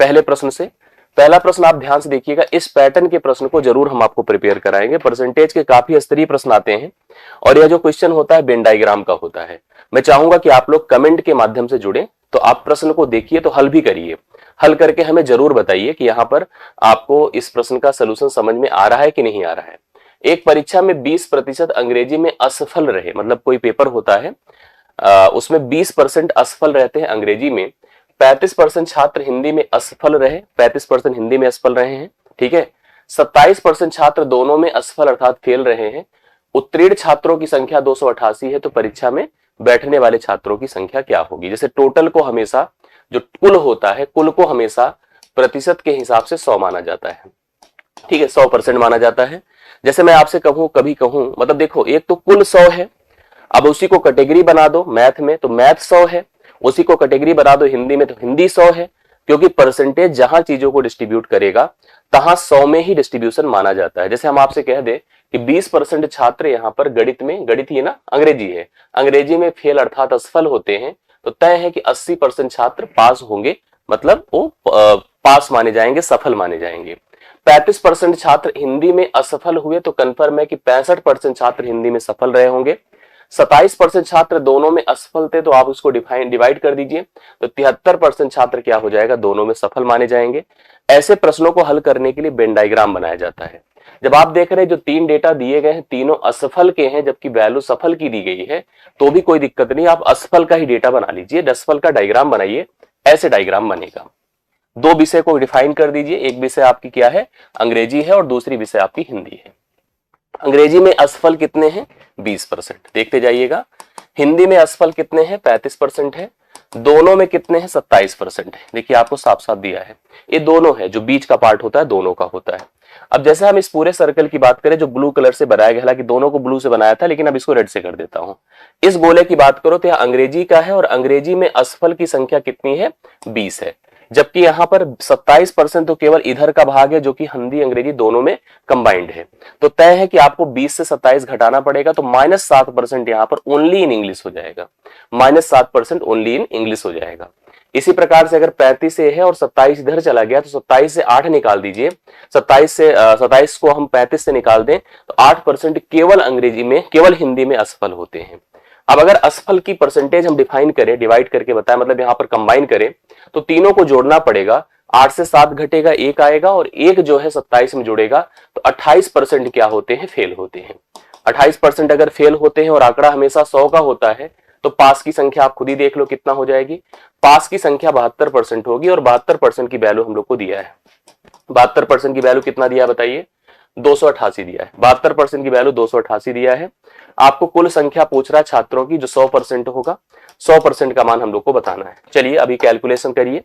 पहले प्रश्न से। पहला प्रश्न आप ध्यान से देखिएगा, इस पैटर्न के प्रश्न को जरूर हम आपको प्रिपेयर कराएंगे। परसेंटेज के काफी स्तरीय प्रश्न आते हैं और यह जो क्वेश्चन होता है वेन डायग्राम का होता है। मैं चाहूंगा कि आप लोग कमेंट के माध्यम से जुड़े, तो आप प्रश्न को देखिए तो हल भी करिए, हल करके हमें जरूर बताइए कि यहाँ पर आपको इस प्रश्न का सोल्यूशन समझ में आ रहा है कि नहीं आ रहा है। एक परीक्षा में 20% अंग्रेजी में असफल रहे, मतलब कोई पेपर होता है उसमें 20% असफल रहते हैं अंग्रेजी में, 35% छात्र हिंदी में असफल रहे, 35% हिंदी में असफल रहे हैं, ठीक है। 27% छात्र दोनों में असफल अर्थात फेल रहे हैं। उत्तीर्ण छात्रों की संख्या 288 है, तो परीक्षा में बैठने वाले छात्रों की संख्या क्या होगी। जैसे टोटल को हमेशा, जो कुल होता है, कुल को हमेशा प्रतिशत के हिसाब से 100 माना जाता है, ठीक है, 100% माना जाता है। जैसे मैं आपसे कहूं, कभी कहूं, मतलब देखो एक तो कुल 100 है, अब उसी को कैटेगरी बना दो मैथ में तो मैथ 100 है, उसी को कैटेगरी बना दो हिंदी में तो हिंदी 100 है, क्योंकि परसेंटेज जहां चीजों को डिस्ट्रीब्यूट करेगा तहां 100 में ही डिस्ट्रीब्यूशन माना जाता है। जैसे हम आपसे कह दे कि 20% छात्र यहाँ पर गणित में, गणित ही ना अंग्रेजी है, अंग्रेजी में फेल अर्थात असफल होते हैं, तो तय है कि 80% छात्र पास होंगे, मतलब वो पास माने जाएंगे, सफल माने जाएंगे। 35% छात्र हिंदी में असफल हुए तो कंफर्म है कि 65% छात्र हिंदी में सफल रहे होंगे। 27% छात्र दोनों में असफल थे, तो आप उसको डिवाइड कर दीजिए, तो 73% छात्र क्या हो जाएगा, दोनों में सफल माने जाएंगे। ऐसे प्रश्नों को हल करने के लिए वेन डायग्राम बनाया जाता है। जब आप देख रहे हैं जो 3 डेटा दिए गए हैं तीनों असफल के हैं, जबकि वैल्यू सफल की दी गई है, तो भी कोई दिक्कत नहीं, आप असफल का ही डेटा बना लीजिए, असफल का डायग्राम बनाइए, ऐसे डायग्राम बनेगा। 2 विषय को डिफाइन कर दीजिए, एक विषय आपकी क्या है, अंग्रेजी है, और दूसरी विषय आपकी हिंदी है। अंग्रेजी में असफल कितने हैं, 20%, देखते जाइएगा। हिंदी में असफल कितने हैं, 35% है। दोनों में कितने हैं, 27% है। देखिए आपको साफ साफ दिया है, ये दोनों है, जो बीच का पार्ट होता है दोनों का होता है। अब जैसे हम इस पूरे सर्कल की बात करें जो ब्लू कलर से बनाया गया, हालांकि दोनों को ब्लू से बनाया था, लेकिन अब इसको रेड से कर देता हूं। इस गोले की बात करो तो यह अंग्रेजी का है, और अंग्रेजी में असफल की संख्या कितनी है, 20 है, जबकि यहां पर 27% तो केवल इधर का भाग है, जो कि हिंदी अंग्रेजी दोनों में कंबाइंड है। तो तय है कि आपको 20 से 27 घटाना पड़ेगा, तो -7% यहां पर ओनली इन इंग्लिश हो जाएगा, -7% ओनली इन इंग्लिश हो जाएगा। इसी प्रकार से अगर 35 से है और 27 इधर चला गया, तो 27 से 8 निकाल दीजिए, 27 को हम 35 से निकाल दें तो 8% केवल अंग्रेजी में, केवल हिंदी में असफल होते हैं। अब अगर असफल की परसेंटेज हम डिफाइन करें, डिवाइड करके बताएं, मतलब यहां पर कंबाइन करें, तो तीनों को जोड़ना पड़ेगा, 8 से 7 घटेगा, 1 आएगा, और 1 जो है 27 में जुड़ेगा, तो 28% क्या होते हैं, फेल होते हैं। 28% अगर फेल होते हैं और आंकड़ा हमेशा 100 का होता है, तो पास की संख्या आप खुद ही देख लो कितना हो जाएगी। पास की संख्या 72% होगी, और 72% की वैल्यू हम लोग को दिया है। 72% की वैल्यू कितना दिया बताइए, 288 दिया है। 72% की वैल्यू 288 दिया है। आपको कुल संख्या पूछ रहा है छात्रों की, जो 100% होगा, 100% का मान हम लोग को बताना है। चलिए अभी कैलकुलेशन करिए।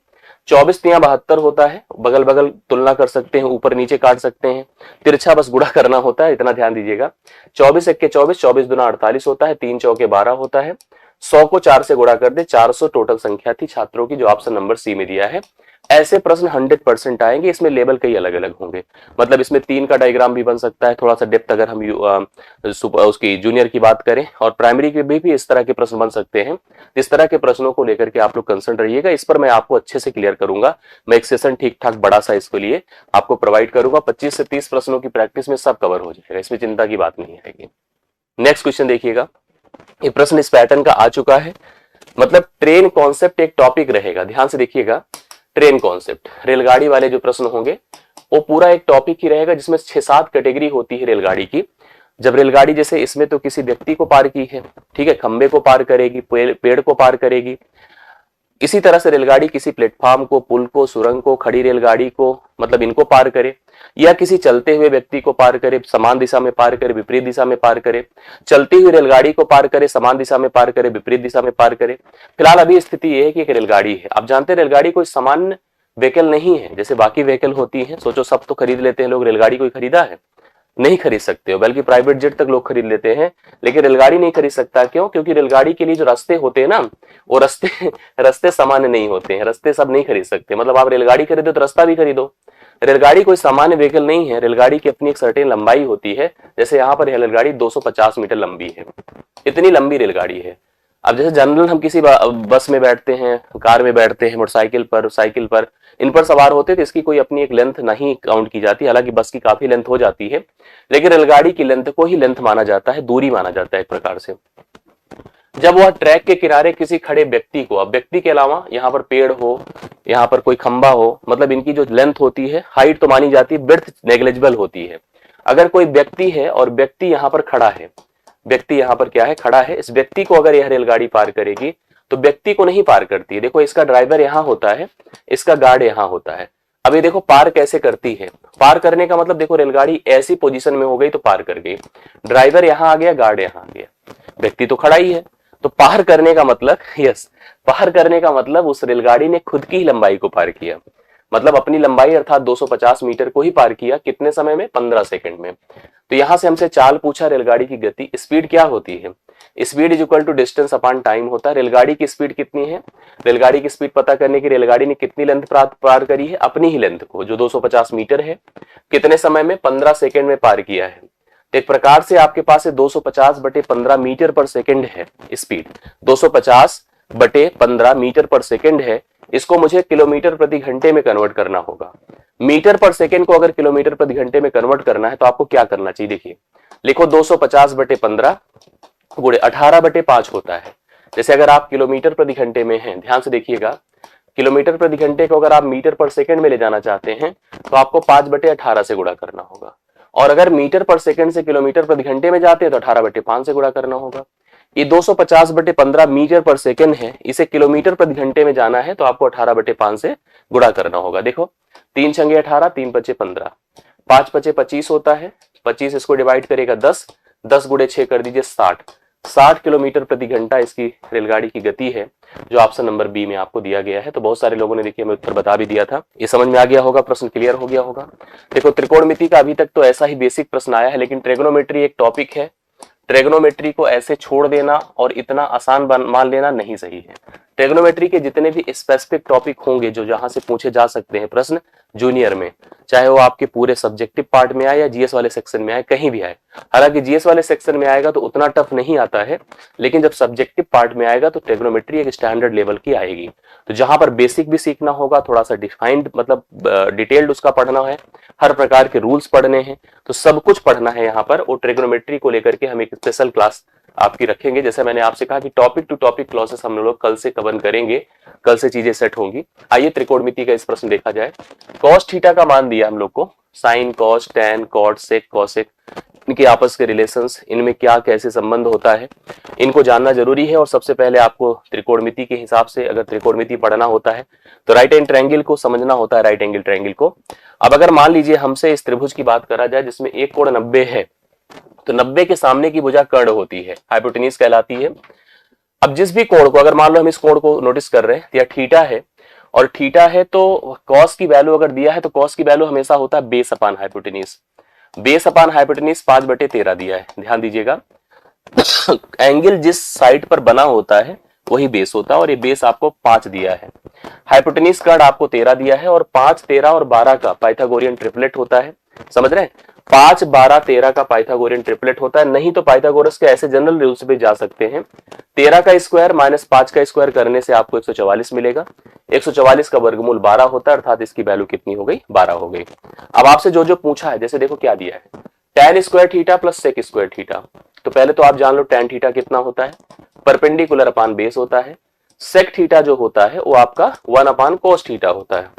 24 तिया 72 होता है, बगल बगल तुलना कर सकते हैं, ऊपर नीचे काट सकते हैं, तिरछा बस गुणा करना होता है, इतना ध्यान दीजिएगा। 24 एक्के 24, 24 दूना 48 होता है, 3 चौके 12 होता है। 100 को 4 से गुणा कर दे, 400 टोटल संख्या थी छात्रों की, जो ऑप्शन नंबर सी में दिया है। ऐसे प्रश्न 100% आएंगे, इसमें लेवल कई अलग अलग होंगे, मतलब इसमें 3 का डायग्राम भी बन सकता है, थोड़ा सा डेप्थ अगर हम उसकी जूनियर की बात करें, और प्राइमरी के भी इस तरह के प्रश्न बन सकते हैं। इस तरह के प्रश्नों को लेकर के आप लोग कंसर्न रहिएगा, इस पर मैं आपको अच्छे से क्लियर करूंगा। मैं एक सेशन ठीक ठाक बड़ा सा इसके लिए आपको प्रोवाइड करूंगा, 25 से 30 प्रश्नों की प्रैक्टिस में सब कवर हो जाएगा, इसमें चिंता की बात नहीं आएगी। नेक्स्ट क्वेश्चन देखिएगा, ये प्रश्न इस पैटर्न का आ चुका है, मतलब ट्रेन कॉन्सेप्ट एक टॉपिक रहेगा, ध्यान से देखिएगा। ट्रेन कॉन्सेप्ट, रेलगाड़ी वाले जो प्रश्न होंगे वो पूरा एक टॉपिक ही रहेगा, जिसमें 6-7 कैटेगरी होती है रेलगाड़ी की। जब रेलगाड़ी जैसे इसमें तो किसी व्यक्ति को पार की है, ठीक है, खंबे को पार करेगी, पेड़ को पार करेगी। इसी तरह से रेलगाड़ी किसी प्लेटफॉर्म को, पुल को, सुरंग को, खड़ी रेलगाड़ी को, मतलब इनको पार करे, या किसी चलते हुए व्यक्ति को पार करे, समान दिशा में पार करे, विपरीत दिशा में पार करे, चलती हुई रेलगाड़ी को पार करे, समान दिशा में पार करे, विपरीत दिशा में पार करे। फिलहाल अभी स्थिति यह है कि एक रेलगाड़ी है। आप जानते हैं रेलगाड़ी कोई सामान्य व्हीकल नहीं है, जैसे बाकी व्हीकल होती है। सोचो सब तो खरीद लेते हैं लोग, रेलगाड़ी कोई खरीदा है? नहीं खरीद सकते हो, बल्कि प्राइवेट जेट तक लोग खरीद लेते हैं, लेकिन रेलगाड़ी नहीं खरीद सकता। क्यों? क्योंकि रेलगाड़ी के लिए जो रास्ते होते हैं ना, वो रास्ते सामान्य नहीं होते हैं, रास्ते सब नहीं खरीद सकते। मतलब आप रेलगाड़ी खरीदो तो रास्ता भी खरीदो। रेलगाड़ी कोई सामान्य व्हीकल नहीं है, रेलगाड़ी की अपनी एक सर्टेन लंबाई होती है। जैसे यहाँ पर रेलगाड़ी 250 मीटर लंबी है, इतनी लंबी रेलगाड़ी है। अब जैसे जनरल हम किसी बस में बैठते हैं, कार में बैठते हैं, मोटरसाइकिल पर, साइकिल पर, इन पर सवार होते तो इसकी कोई अपनी एक लेंथ नहीं काउंट की जाती, हालांकि बस की काफी लेंथ हो जाती है, लेकिन रेलगाड़ी की लेंथ को ही लेंथ माना जाता है, दूरी माना जाता है एक प्रकार से। जब वह ट्रैक के किनारे किसी खड़े व्यक्ति को, अब व्यक्ति के अलावा यहाँ पर पेड़ हो, यहाँ पर कोई खंबा हो, मतलब इनकी जो लेंथ होती है, हाइट तो मानी जाती है, ब्रेड्थ नेग्लिजिबल होती है। अगर कोई व्यक्ति है और व्यक्ति यहाँ पर खड़ा है, व्यक्ति यहाँ पर क्या है, खड़ा है, इस व्यक्ति को अगर यह रेलगाड़ी पार करेगी तो व्यक्ति को नहीं पार करती है। देखो इसका ड्राइवर यहाँ होता है, इसका गार्ड यहाँ होता है। अब ये देखो पार कैसे करती है, पार करने का मतलब देखो रेलगाड़ी ऐसी पोजीशन में हो गई तो पार कर गई, ड्राइवर यहाँ आ गया, गार्ड यहाँ आ गया, व्यक्ति तो खड़ा ही है। तो पार करने का मतलब, यस, पार करने का मतलब उस रेलगाड़ी ने खुद की ही लंबाई को पार किया, मतलब अपनी लंबाई अर्थात 250 मीटर को ही पार किया, कितने समय में, 15 सेकंड में। तो यहां से हमसे चाल पूछा, रेलगाड़ी की गति, स्पीड क्या होती है, speed is equal to distance upon time होता है। रेलगाड़ी की स्पीड कितनी है, रेलगाड़ी की स्पीड पता करने की, रेलगाड़ी ने कितनी लेंथ पार करी है, अपनी ही लेंथ को जो 250 मीटर है, कितने समय में, 15 सेकंड में पार किया है। तो एक प्रकार से आपके पास 250/15 मीटर पर सेकंड है स्पीड, 250/15 मीटर पर सेकंड है। इसको मुझे किलोमीटर प्रति घंटे में कन्वर्ट करना होगा। मीटर पर सेकंड को अगर किलोमीटर प्रति घंटे में कन्वर्ट करना है तो आपको क्या करना चाहिए, देखिए लिखो 250/15 गुणे 18/5 होता है। जैसे अगर आप किलोमीटर प्रति घंटे में हैं, ध्यान से देखिएगा, किलोमीटर प्रति घंटे को अगर आप मीटर पर सेकंड में ले जाना चाहते हैं तो आपको 5/18 से गुणा करना होगा, और अगर मीटर पर सेकंड से किलोमीटर प्रति घंटे में जाते हैं तो 18/5 से गुणा करना होगा। ये 250/15 मीटर पर सेकंड है, इसे किलोमीटर प्रति घंटे में जाना है तो आपको 18/5 से गुणा करना होगा। देखो 3 छंगे 18, 3 पचे 15, 5 पचे 25 होता है, 25 इसको डिवाइड करेगा 10, 10 गुणे 6 कर दीजिए 60 किलोमीटर प्रति घंटा इसकी रेलगाड़ी की गति है, जो ऑप्शन नंबर बी में आपको दिया गया है। तो बहुत सारे लोगों ने देखिए हमें उत्तर बता भी दिया था, ये समझ में आ गया होगा, प्रश्न क्लियर हो गया होगा। देखो त्रिकोणमिति का अभी तक तो ऐसा ही बेसिक प्रश्न आया है, लेकिन ट्रिग्नोमेट्री एक टॉपिक है, ट्रिग्नोमेट्री को ऐसे छोड़ देना और इतना आसान मान लेना नहीं सही है। ट्रिग्नोमेट्री के जितने भी स्पेसिफिक टॉपिक होंगे जो जहां से पूछे जा सकते हैं प्रश्न जूनियर में, चाहे वो आपके पूरे सब्जेक्टिव पार्ट में आए या जीएस वाले सेक्शन में आए, कहीं भी आए, हालांकि जीएस वाले सेक्शन में आएगा तो उतना टफ नहीं आता है, लेकिन जब सब्जेक्टिव पार्ट में आएगा तो ट्रिग्नोमेट्री एक स्टैंडर्ड लेवल की आएगी। तो जहां पर बेसिक भी सीखना होगा, थोड़ा सा डिफाइंड मतलब डिटेल्ड उसका पढ़ना है, हर प्रकार के रूल्स पढ़ने हैं, तो सब कुछ पढ़ना है यहाँ पर। और ट्रिग्नोमेट्री को लेकर के हम एक स्पेशल क्लास आपकी रखेंगे। जैसे मैंने आपसे कहा कि टॉपिक टू टॉपिक क्लासेस हम लोग कल से कवर करेंगे, कल से चीजें सेट होंगी। आइए त्रिकोणमिति का इस प्रश्न देखा जाए। कॉस थीटा का मान दिया हम लोग को, साइन, कॉस, टैन, कॉट, सेक, कॉसेक, इनके आपस के रिलेशंस, इनमें क्या कैसे संबंध होता है, इनको जानना जरूरी है। और सबसे पहले आपको त्रिकोणमिति के हिसाब से अगर त्रिकोणमिति पढ़ना होता है तो राइट एंड ट्रायंगल को समझना होता है, राइट एंगल ट्रायंगल को। अब अगर मान लीजिए हमसे इस त्रिभुज की बात करा जाए जिसमें एक कोण 90 है, तो 90 के सामने की भुजा कर्ण होती है, हाइपोटेन्यूज कहलाती है। अब जिस भी कोण को, अगर मान लो हम इस कोण को नोटिस कर रहे हैं, या थीटा है, और थीटा है तो कॉस की वैल्यू अगर दिया है तो कॉस की वैल्यू हमेशा होता है base upon hypotenuse. Base upon hypotenuse 5/13 दिया है, ध्यान दीजिएगा। एंगल जिस साइड पर बना होता है वही बेस होता है, और ये बेस आपको 5 दिया है। हाइपोटेन्यूज कर्ण आपको 13 दिया है, और 5, 13 और 12 का पाइथागोरियन ट्रिपलेट होता है, समझ रहे हैं? 5, 12, 13 का पाइथागोरियन ट्रिपलेट होता है। नहीं तो पाइथागोरस के ऐसे जनरल रूल्स पे जा सकते हैं, 13 का स्क्वायर माइनस 5 का स्क्वायर करने से आपको 144 मिलेगा। 144 का वर्गमूल 12 होता है, अर्थात इसकी वैल्यू कितनी हो गई, 12 हो गई। अब आपसे जो जो पूछा है, जैसे देखो क्या दिया है, tan square theta plus sec square theta. तो पहले तो आप जान लो tan थीटा कितना होता है, परपेंडिकुलर अपान बेस होता है। सेक थीटा जो होता है वो आपका 1 अपान कोस थीटा होता है,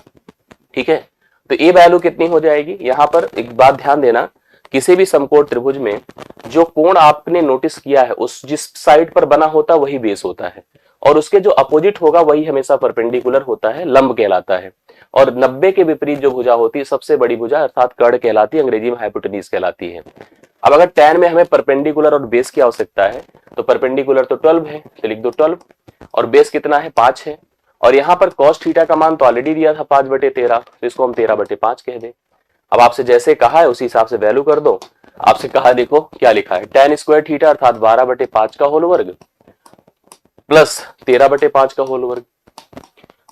ठीक है। तो ये वैल्यू कितनी हो जाएगी, यहां पर एक बात ध्यान देना, किसी भी समकोण त्रिभुज में जो कोण आपने नोटिस किया है उस जिस साइड पर बना होता है वही बेस होता है, और उसके जो अपोजिट होगा वही हमेशा परपेंडिकुलर होता है, लंब कहलाता है। और 90 के विपरीत जो भुजा होती है सबसे बड़ी भुजा अर्थात कर्ण कहलाती है, अंग्रेजी में हाइपोटेन्यूज कहलाती है। अब अगर tan में हमें परपेंडिकुलर और बेस की आवश्यकता है तो परपेंडिकुलर तो 12 है, तो लिख दो 12, और बेस कितना है, 5 है। और यहाँ पर cos थीटा का मान तो ऑलरेडी दिया था 5/13, तो इसको हम 13/5 कह दें। अब आपसे जैसे कहा है उसी हिसाब से वैल्यू कर दो। आपसे कहा देखो क्या लिखा है, tan स्क्वायर थीटा अर्थात 12/5 का होल वर्ग प्लस 13/5 का होल वर्ग।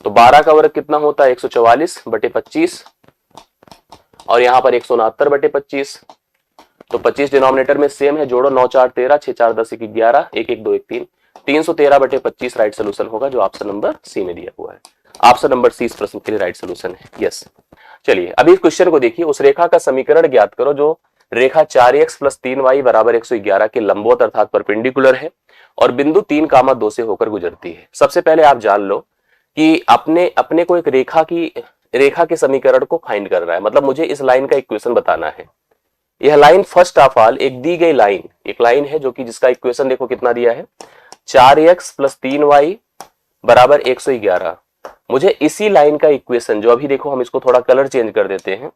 तो 12 का वर्ग कितना होता है, 144/25, और यहाँ पर 169/25। तो 25 डिनोमिनेटर में सेम है, जोड़ो 9 4 13, 6 4 10 1 11, 1 1 2 1 3, 313/25 राइट सोल्यूशन होगा, जो ऑप्शन नंबर सी में दिया हुआ है। ऑप्शन नंबर सी इस प्रश्न के लिए राइट सोल्यूशन है। यस, चलिए अभी इस क्वेश्चन को देखिए। उस रेखा का समीकरण ज्ञात करो जो रेखा 4x प्लस 3y बराबर 111 के लंबवत अर्थात परपेंडिकुलर है और बिंदु 3, 2 से होकर गुजरती है। सबसे पहले आप जान लो कि अपने को एक रेखा के समीकरण को फाइंड करना है, मतलब मुझे इस लाइन का इक्वेशन बताना है। यह लाइन फर्स्ट ऑफ ऑल एक दी गई लाइन, एक लाइन है जो कि जिसका इक्वेशन देखो कितना दिया है, 4x प्लस 3y बराबर 111। मुझे इसी लाइन का इक्वेशन जो अभी देखो हम इसको थोड़ा कलर चेंज कर देते हैं,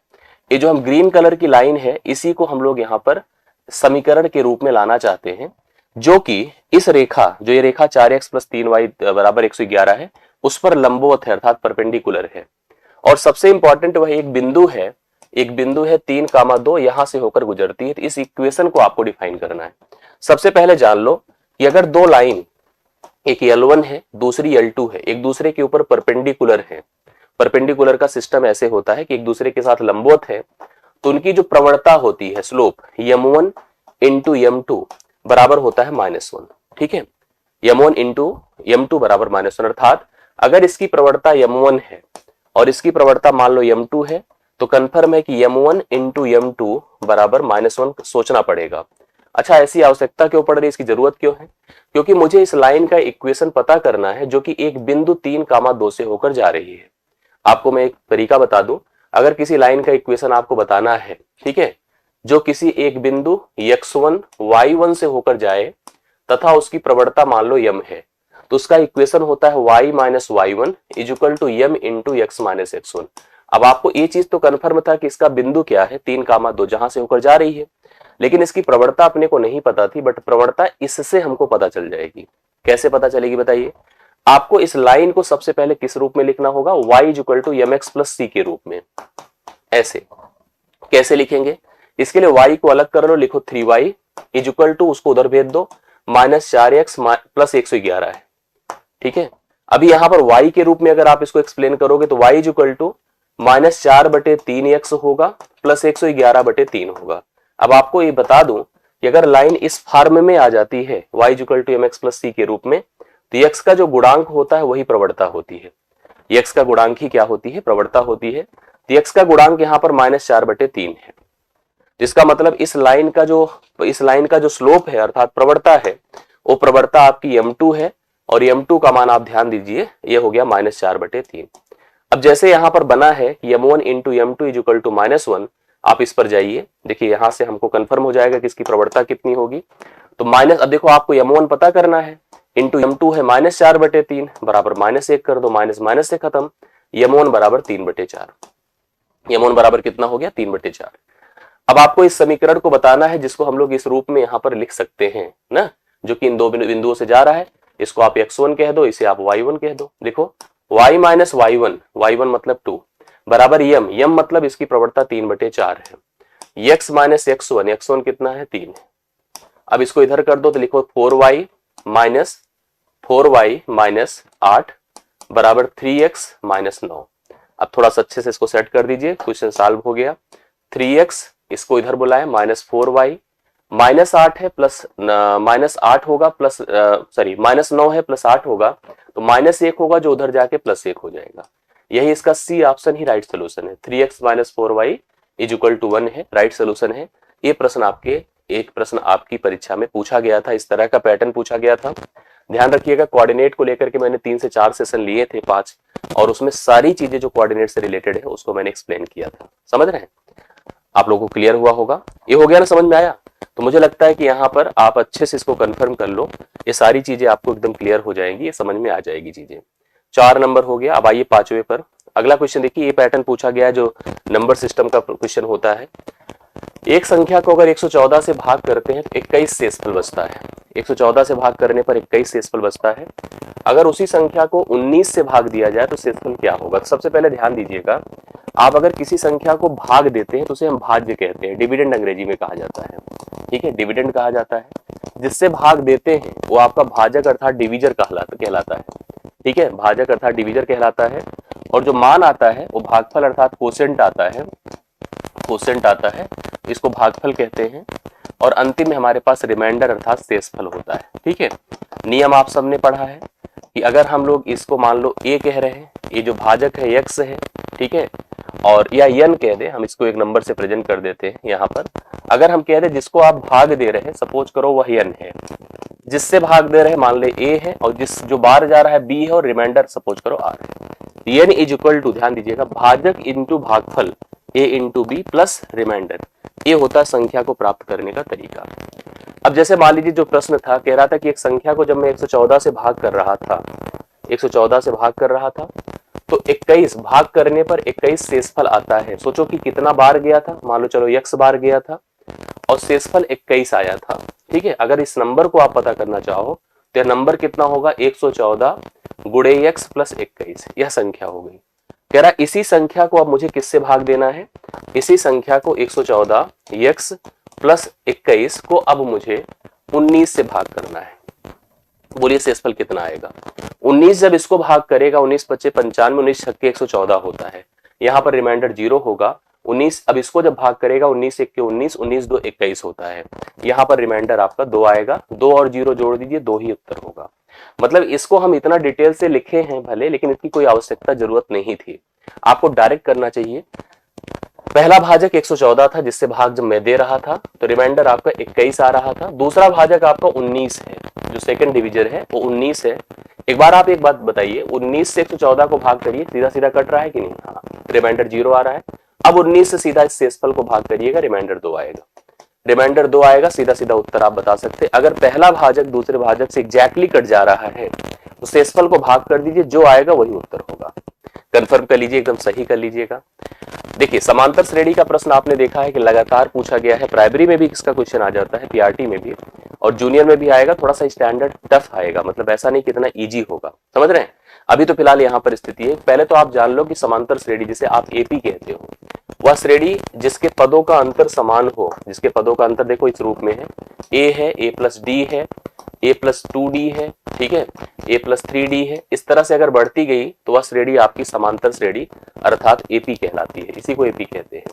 ये जो हम ग्रीन कलर की लाइन है इसी को हम लोग यहाँ पर समीकरण के रूप में लाना चाहते हैं, जो कि इस रेखा जो ये रेखा 4x प्लस 3y बराबर 111 है उस पर लंबवत है अर्थात परपेंडिकुलर है। और सबसे इंपॉर्टेंट वह एक बिंदु है 3, 2 यहां से होकर गुजरती है। तो इस इक्वेशन को आपको डिफाइन करना है। सबसे पहले जान लो कि अगर दो लाइन, एक L1 है दूसरी L2 है, एक दूसरे के ऊपर परपेंडिकुलर है, परपेंडिकुलर का सिस्टम ऐसे होता है कि एक दूसरे के साथ लंबवत है, तो उनकी जो प्रवणता होती है स्लोप m1 इंटू m2 बराबर होता है -1। ठीक है, m1 इंटू m2 बराबर -1, अर्थात अगर इसकी प्रवणता m1 है और इसकी प्रवणता मान लो m2 है तो कंफर्म है कि m1 इंटू m2 बराबर -1 सोचना पड़ेगा। अच्छा, ऐसी आवश्यकता क्यों पड़ रही है, इसकी जरूरत क्यों है? क्योंकि मुझे इस लाइन का इक्वेशन पता करना है जो कि एक बिंदु 3, 2 से होकर जा रही है। आपको मैं एक तरीका बता दूं, अगर किसी लाइन का इक्वेशन आपको बताना है, ठीक है, जो किसी एक बिंदु x1 y1 से होकर जाए तथा उसकी प्रवणता मान लो m है, तो उसका इक्वेशन होता है y minus y1 is equal to m into x minus x1। अब आपको ये चीज तो कन्फर्म था कि इसका बिंदु क्या है 3, 2 जहां से होकर जा रही है, लेकिन इसकी प्रवणता अपने को नहीं पता थी, बट प्रवणता इससे हमको पता चल जाएगी। कैसे पता चलेगी बताइए? आपको इस लाइन को सबसे पहले किस रूप में लिखना होगा, y is equal to mx plus C के रूप में। ऐसे कैसे लिखेंगे? इसके लिए y को अलग कर लो, लिखो 3y इज इक्वल टू, उसको उधर भेज दो, -4x प्लस 111 है। ठीक है, अभी यहां पर y के रूप में अगर आप इसको एक्सप्लेन करोगे तो y is equal to -4/3x होगा प्लस 111/3 होगा। अब आपको ये बता दूं कि अगर लाइन इस फॉर्म में आ जाती है y is equal to mx plus C के रूप में, तो x का जो गुणांक होता है वही प्रवणता होती है। x का गुणांक ही क्या होती है? प्रवणता होती है। तो x का गुणांक यहाँ पर -4/3 है, जिसका मतलब इस लाइन का जो स्लोप है अर्थात प्रवणता है, वो प्रवणता आपकी m2 है और m2 का मान आप ध्यान दीजिए, ये हो गया -4/3। अब जैसे यहां पर बना है m1 into m2 is equal to -1, आप इस पर जाइए, देखिए यहां से हमको कंफर्म हो जाएगा कि इसकी प्रवणता कितनी होगी। तो अब देखो आपको m1 पता करना है, इंटू m2 है -4/3 बराबर -1 कर दो, माइनस से खत्म, m1 बराबर 3/4। m1 बराबर कितना हो गया? 3/4। अब आपको इस समीकरण को बताना है जिसको हम लोग इस रूप में यहाँ पर लिख सकते हैं ना, जो कि इन दो बिंदुओं से जा रहा है। इसको आप x1 कह दो, इसे आप y1 कह दो। देखो y माइनस y1 मतलब 2 बराबर m मतलब इसकी प्रवणता 3/4 है। x माइनस x1 कितना है? 3 है। अब इसको इधर कर दो तो लिखो 4y माइनस 8 बराबर 3x माइनस 9। अब थोड़ा सा अच्छे से इसको सेट कर दीजिए, क्वेश्चन सॉल्व हो गया। 3x इसको इधर बुलाए, -4y -8 है प्लस -8 होगा प्लस -9 है प्लस 8 होगा, तो -1 होगा जो उधर जाके +1 हो जाएगा। यही इसका सी ऑप्शन ही राइट सोल्यूशन है। 3x minus 4y is equal to 1 है, राइट सोल्यूशन है। ये प्रश्न आपकी परीक्षा में पूछा गया था, इस तरह का पैटर्न पूछा गया था। ध्यान रखिएगा, कोऑर्डिनेट को लेकर के मैंने 3 से 4 सेशन लिए थे, 5, और उसमें सारी चीजें जो कोऑर्डिनेट से रिलेटेड है उसको मैंने एक्सप्लेन किया था। समझ रहे हैं? आप लोगों को क्लियर हुआ होगा? ये हो गया ना, समझ में आया? तो मुझे लगता है कि यहाँ पर आप अच्छे से इसको कंफर्म कर लो, ये सारी चीजें आपको एकदम क्लियर हो जाएंगी, ये समझ में आ जाएगी चीजें। 4 नंबर हो गया। अब आइए 5वें पर। अगला क्वेश्चन देखिए, ये पैटर्न पूछा गया है जो नंबर सिस्टम का क्वेश्चन होता है। एक संख्या को अगर 114 से भाग करते हैं तो 21 शेषफल बचता है। 114 से भाग करने पर 21 शेषफल बचता है। अगर उसी संख्या को 19 से भाग दिया जाए तो शेषफल क्या होगा? सबसे पहले ध्यान दीजिएगा, आप अगर किसी संख्या को भाग देते हैं तो उसे हम भाज्य कहते हैं, डिविडेंड अंग्रेजी में कहा जाता है। ठीक है, डिविडेंड कहा जाता है। जिससे भाग देते हैं वो आपका भाजक अर्थात डिविजर कहलाता है। ठीक है, भाजक अर्थात डिविजर कहलाता है। और जो मान आता है वो भागफल अर्थात कोसेंट आता है, इसको भागफल कहते हैं। और अंतिम में हमारे पास रिमाइंडर अर्थात शेषफल होता है। ठीक है, नियम आप सबने पढ़ा है। कि अगर हम लोग इसको मान लो a कह रहे हैं, ये जो भाजक है x है, ठीक है, और या n कह दे, हम इसको एक नंबर से प्रेजेंट कर देते हैं यहाँ पर। अगर हम कह दे जिसको आप भाग दे रहे हैं, सपोज करो वह n है, जिससे भाग दे रहे हैं मान ले a है, और जिस जो बाहर जा रहा है b है, और रिमाइंडर सपोज करो r है। n इज इक्वल टू, ध्यान दीजिएगा, भाजक इंटू भागफल a into B plus remainder, ये होता है संख्या को प्राप्त करने का तरीका। अब जैसे मान लीजिए जो प्रश्न था, कह रहा था कि एक संख्या को जब मैं 114 से भाग कर रहा था, 114 से भाग कर रहा था, तो 21 भाग करने पर 21 शेषफल आता है। सोचो कि कितना बार गया था, मान लो चलो x बार गया था और शेषफल 21 आया था, ठीक है। अगर इस नंबर को आप पता करना चाहो तो यह नंबर कितना होगा, 114 गुणे x प्लस 21, यह संख्या हो गई। कह रहा इसी संख्या को अब मुझे किससे भाग देना है, इसी संख्या को 114 x प्लस 21 को अब मुझे 19 से भाग करना है। बोलिए शेषफल कितना आएगा, 19 जब इसको भाग करेगा, 19 पच्चे 95, 19 छक्के 114 होता है, यहाँ पर रिमाइंडर 0 होगा। 19 अब इसको जब भाग करेगा, 19 एक के 19, 19 दो 21 होता है, यहाँ पर रिमाइंडर आपका 2 आएगा, 2 और 0 जोड़ दीजिए, 2 ही उत्तर होगा। मतलब इसको हम इतना डिटेल से लिखे हैं भले, लेकिन इसकी कोई आवश्यकता जरूरत नहीं थी, आपको डायरेक्ट करना चाहिए। पहला भाजक 114 था जिससे भाग जब मैं दे रहा था, तो रिमाइंडर आपका 21 आ रहा था। दूसरा भाजक आपका 19 है, जो सेकंड डिविजन है वो 19 है। एक बार आप एक बात बताइए, 19 से 114 को भाग करिए, सीधा सीधा कट रहा है कि नहीं, हाँ, रिमाइंडर 0 आ रहा है। अब 19 से सीधा इस शेषफल को भाग करिएगा, रिमाइंडर 2 आएगा, रिमाइंडर 2 आएगा, सीधा सीधा उत्तर आप बता सकते। अगर पहला भाजक दूसरे भाजक से एग्जैक्टली कट जा रहा है तो शेषफल को भाग कर दीजिए, जो आएगा वही उत्तर होगा। कंफर्म कर लीजिए, एकदम सही कर लीजिएगा। देखिए समांतर श्रेणी का प्रश्न आपने देखा है कि लगातार पूछा गया है, प्राइमरी में भी इसका क्वेश्चन आ जाता है, पीआरटी में भी, और जूनियर में भी आएगा। थोड़ा सा स्टैंडर्ड टफ आएगा, मतलब ऐसा नहीं कितना इजी होगा, समझ रहे हैं। अभी तो फिलहाल यहाँ पर स्थिति है, पहले तो आप जान लो कि समांतर श्रेणी जिसे आप एपी कहते हो, वह श्रेणी जिसके पदों का अंतर समान हो, जिसके पदों का अंतर देखो इस रूप में है, ए है, ए प्लस डी है, ए प्लस 2d है, ठीक है, ए प्लस 3d है, इस तरह से अगर बढ़ती गई तो वह श्रेणी आपकी समांतर श्रेणी अर्थात एपी कहलाती है, इसी को एपी कहते हैं।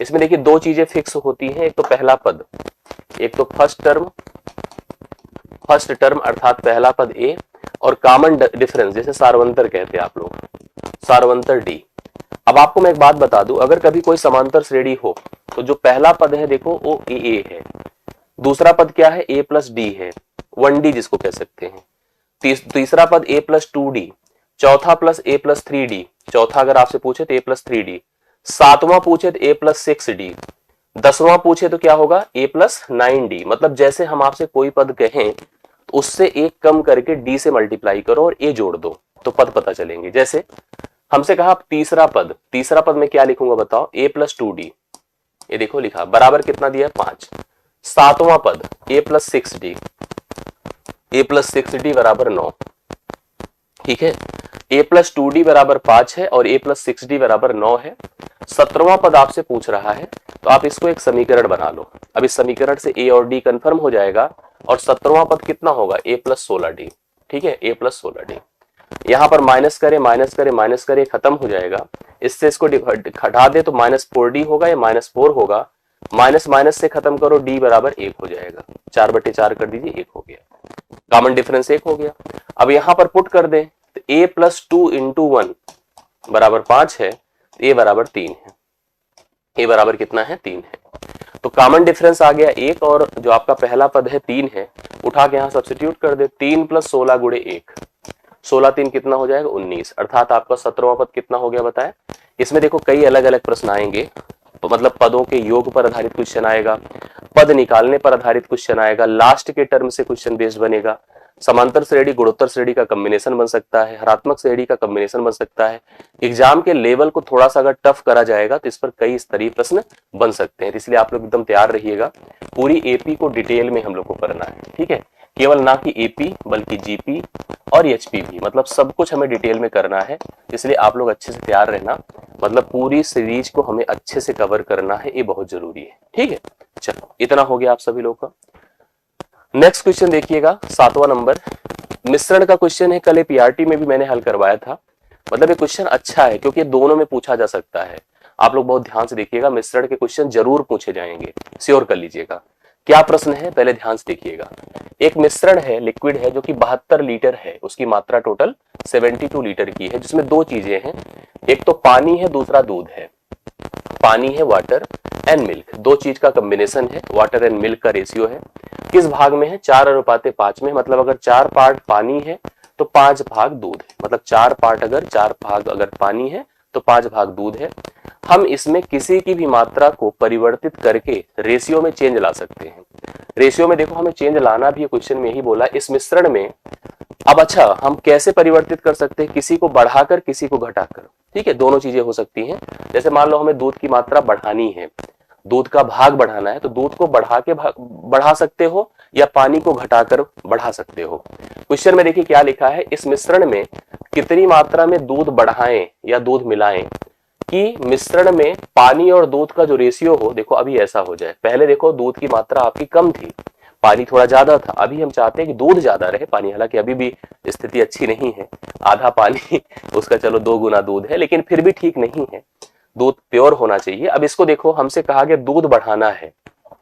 इसमें देखिए दो चीजें फिक्स होती हैं, एक तो पहला पद, एक तो फर्स्ट टर्म अर्थात पहला पद ए, और कॉमन डिफरेंस जैसे सार्वंतर कहते हैं आप लोग, सार्वंतर डी। अब आपको मैं एक बात बता दूं, अगर कभी कोई समांतर श्रेणी हो तो जो पहला पद है देखो वो ए है, दूसरा पद क्या है, ए प्लस डी है, 1d जिसको कह सकते हैं, तीसरा पद a प्लस 2d, चौथा प्लस a प्लस 3d, चौथा अगर आपसे पूछे तो a प्लस 3d, सातवां पूछे तो a प्लस 6d, 10वां पूछे तो क्या होगा a प्लस 9d। मतलब जैसे हम आपसे कोई पद कहें तो उससे एक कम करके d से मल्टीप्लाई करो और a जोड़ दो तो पद पता चलेंगे। जैसे हमसे कहा तीसरा पद में क्या लिखूंगा बताओ, a प्लस 2d, ये देखो लिखा बराबर कितना दिया 5। सातवां पद a plus 6d, a plus 6d बराबर 9, ठीक है, a प्लस 2d बराबर 5 है और a प्लस 6d बराबर 9 है। 17वां पद आपसे पूछ रहा है तो आप इसको एक समीकरण बना लो। अब इस समीकरण से a और d कंफर्म हो जाएगा और 17वां पद कितना होगा, a प्लस 16d, ठीक है, a प्लस 16d। यहाँ पर माइनस करे खत्म हो जाएगा, इससे इसको हटा दे तो -4d होगा या -4 होगा, माइनस से खत्म करो, d बराबर 1 हो जाएगा, 4/4 कर दीजिए, 1 हो गया, कॉमन डिफरेंस 1 हो गया। अब यहां पर पुट कर दें तो a प्लस 2 इंटू 1 बराबर 5 है, a बराबर 3 है, a बराबर कितना है 3 है, तो कॉमन डिफरेंस आ गया 1 और जो आपका पहला पद है 3 है, उठा के यहां सब्स्टिट्यूट कर दे, 3 प्लस 16 गुणे 1, 16 3 कितना हो जाएगा 19, अर्थात आपका 17वां पद कितना हो गया बताए। इसमें देखो कई अलग अलग प्रश्न आएंगे, मतलब पदों के योग पर आधारित क्वेश्चन आएगा, पद निकालने पर आधारित क्वेश्चन आएगा, लास्ट के टर्म से क्वेश्चन बेस्ड बनेगा, समांतर श्रेणी गुणोत्तर श्रेणी का कॉम्बिनेशन बन सकता है, हरात्मक श्रेणी का कॉम्बिनेशन बन सकता है। एग्जाम के लेवल को थोड़ा सा अगर टफ करा जाएगा तो इस पर कई स्तरीय प्रश्न बन सकते हैं, इसलिए आप लोग एकदम तैयार रहिएगा। पूरी एपी को डिटेल में हम लोग को करना है, ठीक है, केवल ना कि एपी बल्कि जीपी और एचपी भी, मतलब सब कुछ हमें डिटेल में करना है, इसलिए आप लोग अच्छे से तैयार रहना, मतलब पूरी सीरीज को हमें अच्छे से कवर करना है, ये बहुत जरूरी है, ठीक है। चलो इतना हो गया आप सभी लोग का। नेक्स्ट क्वेश्चन देखिएगा 7वां नंबर, मिश्रण का क्वेश्चन है, कल पीआरटी में भी मैंने हल करवाया था, मतलब ये क्वेश्चन अच्छा है क्योंकि दोनों में पूछा जा सकता है। आप लोग बहुत ध्यान से देखिएगा, मिश्रण के क्वेश्चन जरूर पूछे जाएंगे, श्योर कर लीजिएगा। क्या प्रश्न है पहले ध्यान से देखिएगा। एक मिश्रण है, लिक्विड है जो कि 72 लीटर है, उसकी मात्रा टोटल 72 लीटर की है, जिसमें दो चीजें हैं, एक तो पानी है, दूसरा दूध है। पानी है, वाटर एंड मिल्क, दो चीज का कॉम्बिनेशन है, वाटर एंड मिल्क का रेशियो है। किस भाग में है? 4:5 में। मतलब अगर 4 पार्ट पानी है तो 5 भाग दूध है। मतलब 4 पार्ट अगर 4 भाग अगर पानी है तो 5 भाग दूध है। हम इसमें किसी की भी मात्रा को परिवर्तित करके रेशियो में चेंज ला सकते हैं। रेशियो में देखो हमें चेंज लाना भी है, क्वेश्चन में यही बोला इस मिश्रण में। अब अच्छा, हम कैसे परिवर्तित कर सकते हैं? किसी को बढ़ाकर, किसी को घटाकर। ठीक है, दोनों चीजें हो सकती हैं। जैसे मान लो हमें दूध की मात्रा बढ़ानी है, दूध का भाग बढ़ाना है, तो दूध को बढ़ा के बढ़ा सकते हो या पानी को घटाकर बढ़ा सकते हो। क्वेश्चन में देखिए क्या लिखा है, इस मिश्रण में कितनी मात्रा में दूध बढ़ाएं या दूध मिलाएं कि मिश्रण में पानी और दूध का जो रेशियो हो, देखो अभी ऐसा हो जाए। पहले देखो दूध की मात्रा आपकी कम थी, पानी थोड़ा ज्यादा था। अभी हम चाहते हैं कि दूध ज्यादा रहे, पानी हालांकि अभी भी स्थिति अच्छी नहीं है, आधा पानी उसका चलो 2 गुना दूध है, लेकिन फिर भी ठीक नहीं है, दूध प्योर होना चाहिए। अब इसको देखो, हमसे कहा गया दूध बढ़ाना है,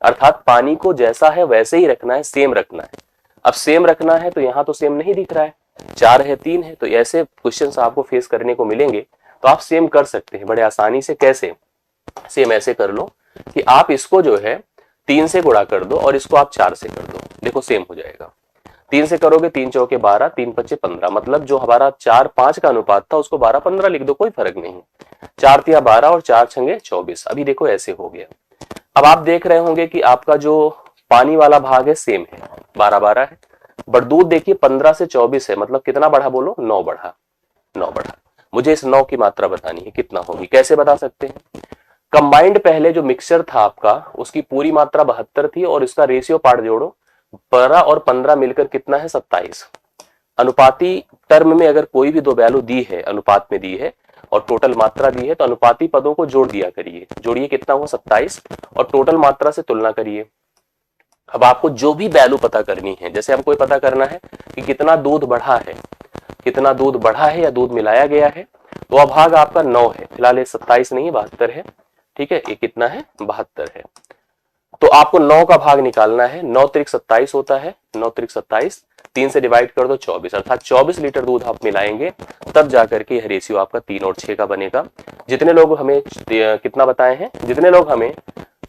अर्थात पानी को जैसा है वैसे ही रखना है, सेम रखना है। अब सेम रखना है तो यहाँ तो सेम नहीं दिख रहा है, 4 है 3 है, तो ऐसे क्वेश्चन आपको फेस करने को मिलेंगे। तो आप सेम कर सकते हैं बड़े आसानी से। कैसे? सेम ऐसे कर लो कि आप इसको जो है 3 से गुणा कर दो और इसको आप 4 से कर दो, देखो सेम हो जाएगा। 3 से करोगे 3 चौके 12, 3 पच्चे 15, मतलब जो हमारा 4-5 का अनुपात था उसको 12-15 लिख दो, कोई फर्क नहीं। 4 तिया 12 और 4 छंगे 24। अभी देखो ऐसे हो गया। अब आप देख रहे होंगे कि आपका जो पानी वाला भाग है सेम है, 12-12 है, बट दूध देखिए 15 से 24 है, मतलब कितना बढ़ा बोलो? 9 बढ़ा, 9 बढ़ा। मुझे इस 9 की मात्रा बतानी है, कितना होगी? कैसे बता सकते हैं? कंबाइंड पहले जो मिक्सचर था आपका, उसकी पूरी मात्रा 72 थी और इसका रेशियो पार्ट जोड़ो, 12 और 15 मिलकर कितना है? 27। अनुपाती टर्म में अगर कोई भी दो वैल्यू दी है, अनुपात में दी है और टोटल मात्रा दी है, तो अनुपाती पदों को जोड़ दिया करिए। जोड़िए, कितना हुआ? 27, और टोटल मात्रा से तुलना करिए। अब आपको जो भी वैल्यू पता करनी है, जैसे हमको पता करना है कि कितना दूध बढ़ा है, कितना दूध बढ़ा है या दूध मिलाया गया है, तो अब भाग आपका 9 है, फिलहाल 27 नहीं 72 है। ठीक है, ये कितना है? 72 है। तो आपको 9 का भाग निकालना है, 9 त्रिक 27 होता है, 9 त्रिक 27, 3 से डिवाइड कर दो 24, अर्थात 24 लीटर दूध आप मिलाएंगे, तब जाकर के यह रेशियो आपका 3 और 6 का बनेगा। जितने लोग हमें कितना बताए हैं, जितने लोग हमें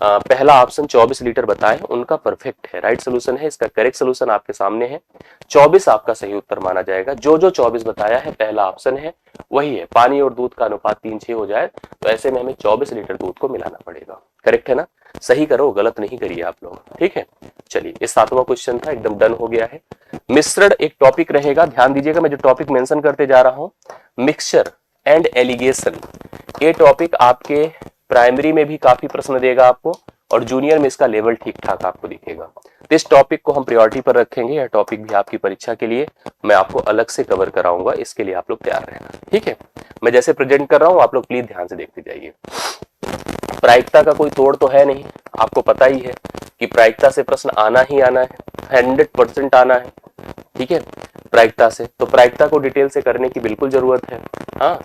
पहला ऑप्शन 24 लीटर बताए, उनका परफेक्ट है, राइट सोल्यूशन है। इसका करेक्ट सोल्यूशन आपके सामने है, 24 आपका सही उत्तर माना जाएगा। जो 24 बताया है पहला ऑप्शन है वही है। पानी और दूध का अनुपात 3-6 हो जाए तो ऐसे में हमें 24 लीटर दूध को मिलाना पड़ेगा। करेक्ट है ना? सही करो, गलत नहीं करिए आप लोग। ठीक है, चलिए, ये 7वां क्वेश्चन था, एकदम डन हो गया है। मिश्रण एक टॉपिक रहेगा, ध्यान दीजिएगा, मैं जो टॉपिक मेंशन करते जा रहा हूं, मिक्सचर एंड एलिगेशन, ये टॉपिक आपके प्राइमरी में भी काफी प्रश्न देगा आपको, और जूनियर में इसका लेवल ठीक ठाक आपको दिखेगा। तो इस टॉपिक को हम प्रायोरिटी पर रखेंगे। यह टॉपिक भी आपकी परीक्षा के लिए मैं आपको अलग से कवर कराऊंगा, इसके लिए आप लोग तैयार रहना। ठीक है, मैं जैसे प्रेजेंट कर रहा हूं आप लोग प्लीज ध्यान से देखते जाइए। प्रायिकता का कोई तोड़ तो है नहीं, आपको पता ही है कि प्रायिकता से प्रश्न आना ही आना है, 100% आना है। ठीक है, प्रायिकता से, तो प्रायिकता को डिटेल से करने की बिल्कुल जरूरत है। हाँ,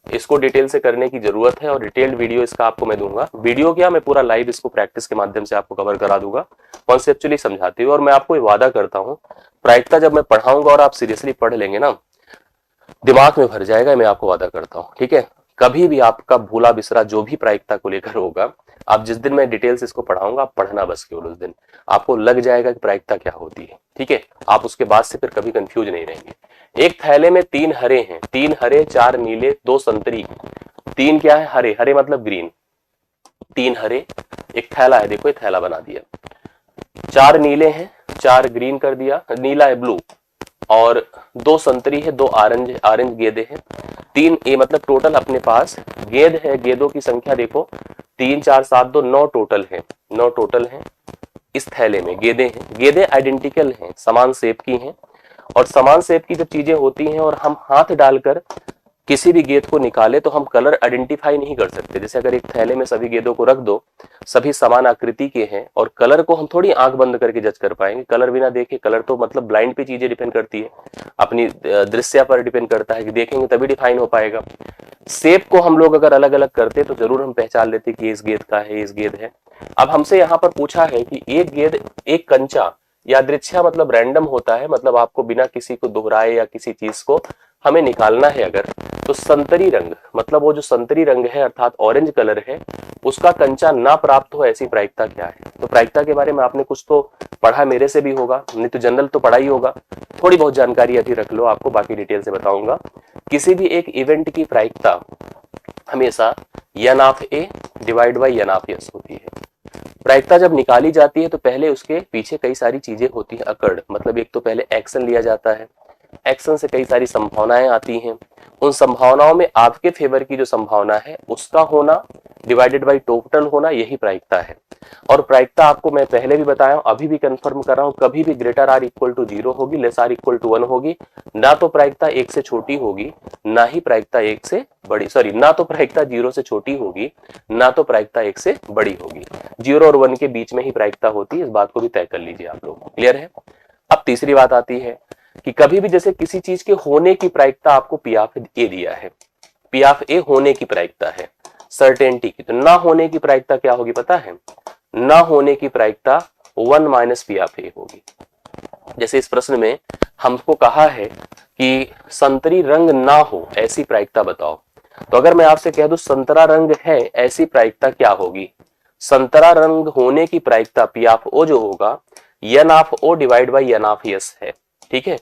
इसको डिटेल से करने की जरूरत है, और डिटेल्ड वीडियो इसका आपको मैं दूंगा। वीडियो क्या, मैं पूरा लाइव इसको प्रैक्टिस के माध्यम से आपको कवर करा दूंगा, कॉन्सेप्चुअली समझाते हुए। और मैं आपको वादा करता हूं, प्रायिकता जब मैं पढ़ाऊंगा और आप सीरियसली पढ़ लेंगे ना, दिमाग में भर जाएगा, मैं आपको वादा करता हूं। ठीक है, कभी भी आपका भूला बिसरा जो भी प्रायिकता को लेकर होगा, आप जिस दिन मैं डिटेल्स इसको पढ़ाऊंगा, आप पढ़ना बस केवल उस दिन, आपको लग जाएगा कि प्रायिकता क्या होती है। ठीक है, आप उसके बाद से फिर कभी कंफ्यूज नहीं रहेंगे। एक थैले में 3 हरे हैं, 3 हरे 4 नीले 2 संतरी, 3 क्या है? हरे, हरे मतलब ग्रीन। 3 हरे, एक थैला है, देखो ये थैला बना दिया, 4 नीले हैं, 4 ग्रीन कर दिया, नीला है ब्लू, और 2 संतरी है, 2 ऑरेंज, ऑरेंज गेंदे हैं, 3 ए, मतलब टोटल अपने पास गेंद है, गेंदों की संख्या देखो 3 4 7 2 9 टोटल है, 9 टोटल है इस थैले में। गेंदे हैं, गेंदे आइडेंटिकल हैं, समान शेप की हैं, और समान शेप की जब चीजें होती हैं और हम हाथ डालकर किसी भी गेंद को निकाले तो हम कलर आइडेंटिफाई नहीं कर सकते। जैसे अगर एक थैले में सभी गेंदों को रख दो, सभी समान आकृति के हैं, और कलर को हम थोड़ी आंख बंद करके जज कर पाएंगे। कलर बिना देखे, कलर तो मतलब ब्लाइंड पे चीजें डिपेंड करती है, अपनी दृश्य पर डिपेंड करता है कि देखेंगे तभी डिफाइन हो पाएगा। शेप को हम लोग अगर अलग अलग करते तो जरूर हम पहचान लेते कि इस गेंद का है, इस गेंद है। अब हमसे यहाँ पर पूछा है कि एक गेंद, एक कंचा यादृच्छा मतलब रैंडम होता है, मतलब आपको बिना किसी को दोहराए या किसी चीज को हमें निकालना है अगर, तो संतरी रंग, मतलब वो जो संतरी रंग है अर्थात ऑरेंज कलर है, उसका कंचा ना प्राप्त हो, ऐसी प्रायिकता क्या है। तो प्रायिकता के बारे में आपने कुछ तो पढ़ा मेरे से भी होगा, नहीं तो जनरल तो पढ़ा ही होगा, थोड़ी बहुत जानकारी अभी रख लो, आपको बाकी डिटेल से बताऊंगा। किसी भी एक इवेंट की प्रायिकता हमेशा n of a divide by n of s होती है। प्रायिकता जब निकाली जाती है तो पहले उसके पीछे कई सारी चीजें होती है अकड़, मतलब एक तो पहले एक्शन लिया जाता है, एक्शन से कई सारी संभावनाएं आती हैं, उन संभावनाओं में आपके फेवर की जो संभावना है उसका होना डिवाइडेड बाय टोटल होना, यही प्रायिकता है। और प्रायिकता आपको मैं पहले भी बताया हूं, अभी भी कंफर्म कर रहा हूं, कभी भी ग्रेटर आर इक्वल टू 0 होगी, लेस आर इक्वल टू 1 होगी। ना तो प्रायिकता 1 से छोटी होगी, ना ही प्रायिकता 1 से बड़ी, सॉरी, ना तो प्रायिकता 0 से छोटी होगी, ना तो प्रायिकता 1 से बड़ी होगी। 0 और 1 के बीच में ही प्रायिकता होती है, इस बात को भी तय कर लीजिए आप लोग। क्लियर है। अब तीसरी बात आती है कि कभी भी जैसे किसी चीज के होने की प्रायिकता आपको पी ऑफ ए दिया है, पी ऑफ ए होने की प्रायिकता है सर्टेनिटी की, तो ना होने की प्रायिकता क्या होगी पता है, ना होने की प्रायिकता 1 माइनस पी ऑफ ए होगी। जैसे इस प्रश्न में हमको कहा है कि संतरी रंग ना हो, ऐसी प्रायिकता बताओ, तो अगर मैं आपसे कह दूं संतरा रंग है, ऐसी प्रायिकता क्या होगी। संतरा रंग होने की प्रायिकता पी ऑफ ओ जो होगा n of O divide by n of s है। ठीक है,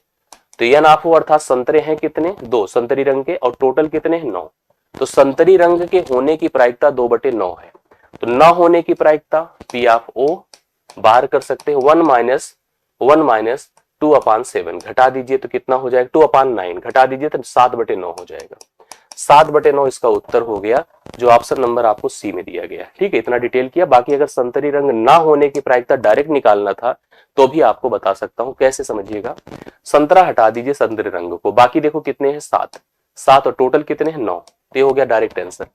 तो n ऑफ ओ अर्थात संतरे हैं कितने, 2 संतरी रंग के, और टोटल कितने हैं 9, तो संतरी रंग के होने की प्रायिकता 2/9 है। तो ना होने की प्रायिकता पी ऑफ ओ बाहर कर सकते हैं 1 माइनस 2/7, घटा दीजिए तो कितना हो जाएगा 2/9, घटा दीजिए तो 7/9 हो जाएगा। 7/9 इसका उत्तर हो गया, जो ऑप्शन नंबर आपको सी में दिया गया। ठीक है, इतना डिटेल किया। बाकी अगर संतरी रंग ना होने की प्रायिकता डायरेक्ट निकालना था तो भी आपको बता सकता हूं, कैसे समझिएगा। संतरा हटा दीजिए संतरे रंग को, बाकी देखो कितने हैं 7 और टोटल कितने हैं 9, ये हो गया डायरेक्ट आंसर।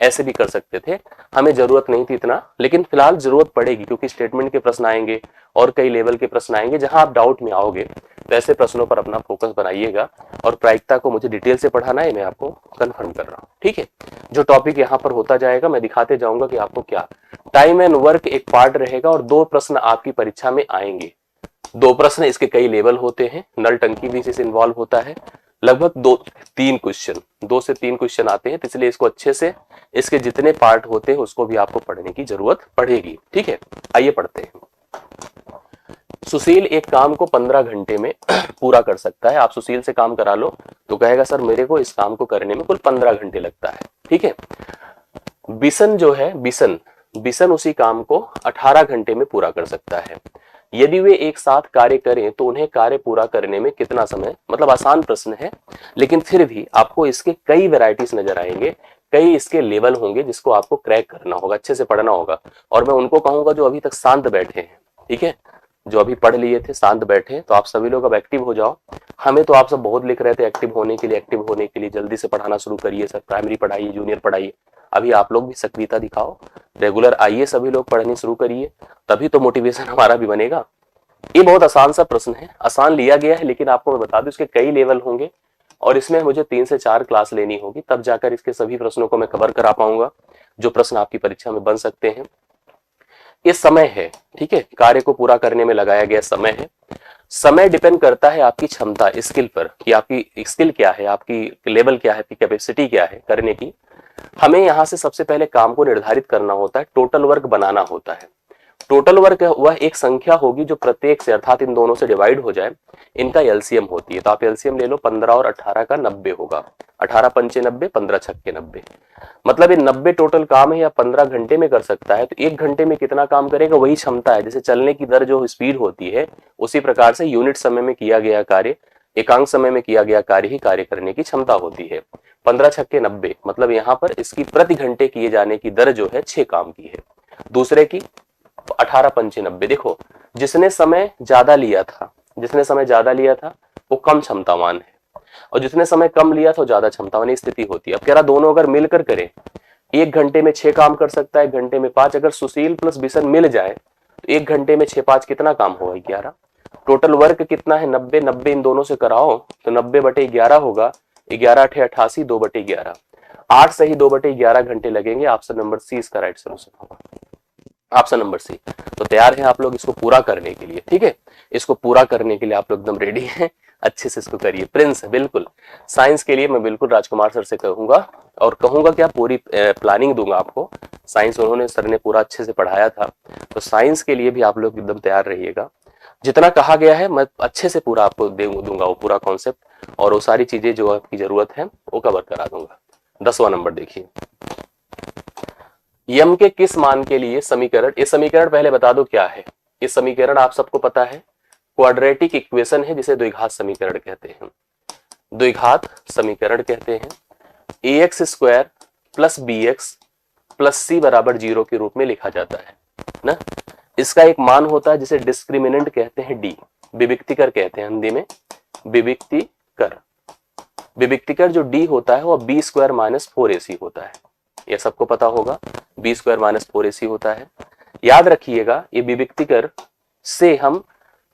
ऐसे भी कर सकते थे, हमें जरूरत नहीं थी इतना, लेकिन फिलहाल जरूरत पड़ेगी क्योंकि स्टेटमेंट के प्रश्न आएंगे और कई लेवल के प्रश्न आएंगे जहां आप डाउट में आओगे, तो ऐसे प्रश्नों पर अपना फोकस बनाइएगा। और प्रायिकता को मुझे डिटेल से पढ़ाना है, मैं आपको कंफर्म कर रहा हूँ। ठीक है, जो टॉपिक यहाँ पर होता जाएगा मैं दिखाते जाऊंगा कि आपको क्या टाइम एंड वर्क एक पार्ट रहेगा, और 2 प्रश्न आपकी परीक्षा में आएंगे। 2 प्रश्न, इसके कई लेवल होते हैं, नल टंकी भी इससे इन्वॉल्व होता है, लगभग 2 से 3 क्वेश्चन आते हैं, तो इसलिए इसको अच्छे से, इसके जितने पार्ट होते हैं उसको भी आपको पढ़ने की जरूरत पड़ेगी। ठीक है, आइए पढ़ते हैं। सुशील एक काम को 15 घंटे में पूरा कर सकता है। आप सुशील से काम करा लो तो कहेगा सर मेरे को इस काम को करने में कुल 15 घंटे लगता है। ठीक है, बिशन जो है, बिशन उसी काम को 18 घंटे में पूरा कर सकता है। यदि वे एक साथ कार्य करें तो उन्हें कार्य पूरा करने में कितना समय, मतलब आसान प्रश्न है, लेकिन फिर भी आपको इसके कई वैरायटीज नजर आएंगे, कई इसके लेवल होंगे जिसको आपको क्रैक करना होगा, अच्छे से पढ़ना होगा। और मैं उनको कहूंगा जो अभी तक शांत बैठे हैं, ठीक है, जो अभी पढ़ लिए थे शांत बैठे, तो आप सभी लोग अब एक्टिव हो जाओ। हमें तो आप सब बहुत लिख रहे थे एक्टिव होने के लिए जल्दी से पढ़ाना शुरू करिए सर, प्राइमरी पढ़ाइए, जूनियर पढ़ाइए। अभी आप लोग भी सक्रियता दिखाओ, रेगुलर आइए, सभी लोग पढ़नी शुरू करिए, तभी तो मोटिवेशन हमारा भी बनेगा। ये बहुत आसान सा प्रश्न है, आसान लिया गया है, लेकिन आपको मैं बता दूं इसके कई लेवल होंगे और इसमें मुझे 3 से 4 क्लास लेनी होगी, तब जाकर इसके सभी प्रश्नों को मैं कवर करा पाऊंगा जो प्रश्न आपकी परीक्षा में बन सकते हैं। ये समय है, ठीक है, कार्य को पूरा करने में लगाया गया समय है। समय डिपेंड करता है आपकी क्षमता, स्किल पर, कि आपकी स्किल क्या है, आपकी लेवल क्या है, आपकी कैपेसिटी क्या है करने की। हमें यहाँ से सबसे पहले काम को निर्धारित करना होता है, टोटल वर्क बनाना होता है। टोटल वर्क वह एक संख्या होगी जो प्रत्येक से अर्थात इन दोनों से डिवाइड हो जाए, इनका एलसीएम होती है। तो आप एलसीएम ले लो, 15 और 18 का 90 होगा, 18 पंचे 90, 15 छक्के 90, मतलब ये 90 टोटल काम है या 15 घंटे में कर सकता है। तो 1 घंटे में कितना काम करेगा, वही क्षमता है। जैसे चलने की दर जो स्पीड होती है, उसी प्रकार से यूनिट समय में किया गया कार्य, एकांक समय में किया गया कार्य ही कार्य करने की क्षमता होती है। 15 छक्के 90, मतलब यहाँ पर इसकी प्रति घंटे किए जाने की दर जो है 6 काम की है। दूसरे की 18 पंचे 90, देखो जिसने समय ज्यादा लिया था वो कम क्षमतावान है, और जितने समय कम लिया तो ज्यादा क्षमता वाली स्थिति होती है। अब कह रहा दोनों अगर मिलकर करें, 1 घंटे में 6 काम कर सकता है, 1 घंटे में 5। अगर सुशील प्लस बिशन मिल जाए तो 1 घंटे में 6 5 कितना काम होगा? 11। टोटल वर्क कितना है? 90। 90 इन दोनों से कराओ तो 90/11 होगा। 11 8 88, 2/11। 8 सही 2/11 घंटे लगेंगे। ऑप्शन नंबर सी इसका राइट सोल्यूशन होगा। Option number C. तो तैयार हैं आप लोग इसको पूरा करने के लिए? ठीक है, इसको पूरा करने के लिए आप लोग एकदम रेडी हैं, अच्छे से इसको करिए। प्रिंस बिल्कुल साइंस के लिए मैं बिल्कुल राजकुमार सर से कहूंगा, और कहूंगा क्या पूरी प्लानिंग दूंगा आपको। साइंस उन्होंने सर ने पूरा अच्छे से पढ़ाया था, तो साइंस के लिए भी आप लोग एकदम तैयार रहिएगा। जितना कहा गया है मैं अच्छे से पूरा आपको दूंगा, वो पूरा कॉन्सेप्ट और वो सारी चीजें जो आपकी जरूरत है वो कवर करा दूंगा। 10वां नंबर देखिए, यम के किस मान के लिए समीकरण, ये समीकरण पहले बता दो क्या है। ये समीकरण आप सबको पता है, क्वाड्रेटिक इक्वेशन है जिसे द्विघात समीकरण कहते हैं। द्विघात समीकरण कहते हैं। ax² + bx + c = 0 के रूप में लिखा जाता है ना। इसका एक मान होता है जिसे डिस्क्रिमिनेंट कहते हैं, डी, विविक्तिकर कहते हैं हिंदी में, विविक्तिकर। विविक्तिकर जो डी होता है वो b² - 4ac होता है, यह सबको पता होगा। b² - 4ac होता है। याद रखिएगा ये विविक्तिकर से हम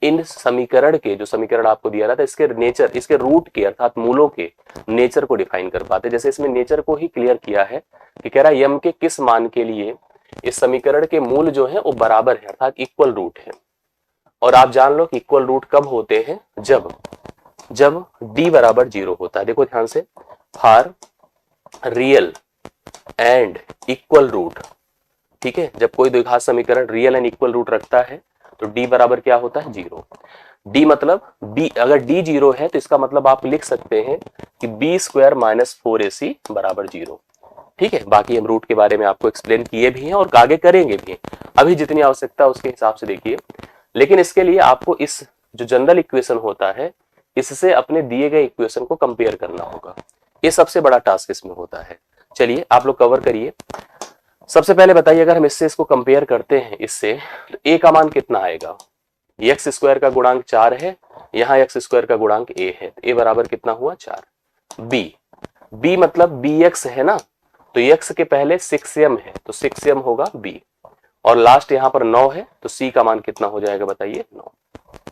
इन समीकरण के, जो समीकरण आपको दिया रहा था, इसके नेचर, इसके रूट के अर्थात मूलों के नेचर को डिफाइन कर पाते। जैसे इसमें नेचर को ही क्लियर किया है कि कह रहा है यम के किस मान के लिए इस समीकरण के मूल जो है वो बराबर है अर्थात इक्वल रूट है। और आप जान लो कि इक्वल रूट कब होते हैं? जब d = 0 होता है। देखो ध्यान से, for real and equal root, ठीक है, जब कोई द्विघात समीकरण रियल एंड इक्वल रूट रखता है तो d बराबर क्या होता है? 0। d मतलब d, अगर d 0 है तो इसका मतलब आप लिख सकते हैं कि b² - 4ac = 0। ठीक है, बाकी हम रूट के बारे में आपको एक्सप्लेन किए भी हैं और आगे करेंगे भी। अभी जितनी आवश्यकता उसके हिसाब से देखिए, लेकिन इसके लिए आपको इस जो जनरल इक्वेशन होता है इससे अपने दिए गए इक्वेशन को कंपेयर करना होगा। ये सबसे बड़ा टास्क इसमें होता है। चलिए आप लोग कवर करिए। सबसे पहले बताइए, अगर हम इससे इसको कंपेयर करते हैं इससे, तो a का मान कितना आएगा? x² का गुणांक 4 है, यहाँ x² का गुणांक a है, a बराबर कितना हुआ? 4। b मतलब bx है ना, तो x के पहले 6m है तो 6m होगा b, और लास्ट यहाँ पर 9 है तो c का मान कितना हो जाएगा बताइए? 9।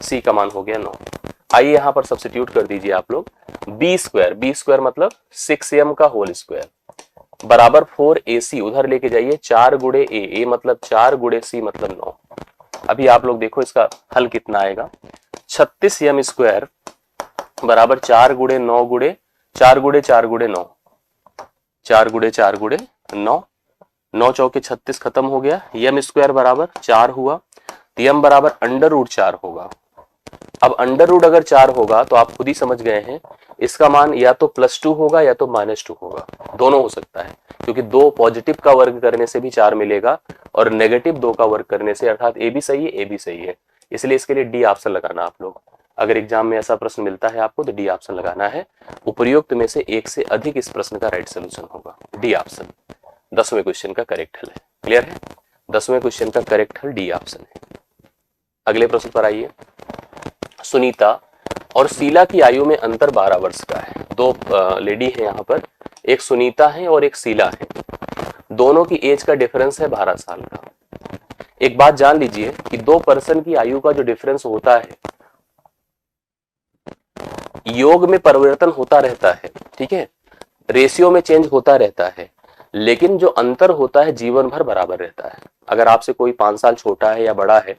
c का मान हो गया 9। आइए यहाँ पर सब्स्टिट्यूट कर दीजिए आप लोग। b² मतलब 6m का होल स्क्वायर बराबर 4ac, उधर लेके जाइए 4 × a मतलब 4 × c मतलब 9। अभी आप लोग देखो इसका हल कितना आएगा। 36m² बराबर 4 × 9 × 4 × 4 × 9, 4 × 4 × 9, 9 चौके 36 खत्म हो गया। m² बराबर 4 हुआ, तो m बराबर √4 होगा। अब √ अगर 4 होगा तो आप खुद ही समझ गए हैं इसका मान या तो +2 होगा या तो -2 होगा, दोनों हो सकता है, क्योंकि 2 पॉजिटिव का वर्ग करने से भी 4 मिलेगा और नेगेटिव 2 का वर्ग करने से, अर्थात a भी सही है a भी सही है, इसलिए इसके लिए डी ऑप्शन लगाना आप लोग। अगर एग्जाम में ऐसा प्रश्न मिलता है आपको तो डी ऑप्शन लगाना है। उपयुक्त में से एक से अधिक इस प्रश्न का राइट सोल्यूशन होगा डी ऑप्शन। 10वें क्वेश्चन का करेक्ट हल है। क्लियर है? 10वें क्वेश्चन का करेक्ट हल डी ऑप्शन है। अगले प्रश्न पर आइए। सुनीता और शीला की आयु में अंतर 12 वर्ष का है। 2 लेडी है यहाँ पर, एक सुनीता है और एक शीला है। दोनों की एज का डिफरेंस है 12 साल का। एक बात जान लीजिए कि 2 पर्सन की आयु का जो डिफरेंस होता है योग में परिवर्तन होता रहता है, ठीक है, रेशियो में चेंज होता रहता है, लेकिन जो अंतर होता है जीवन भर बराबर रहता है। अगर आपसे कोई 5 साल छोटा है या बड़ा है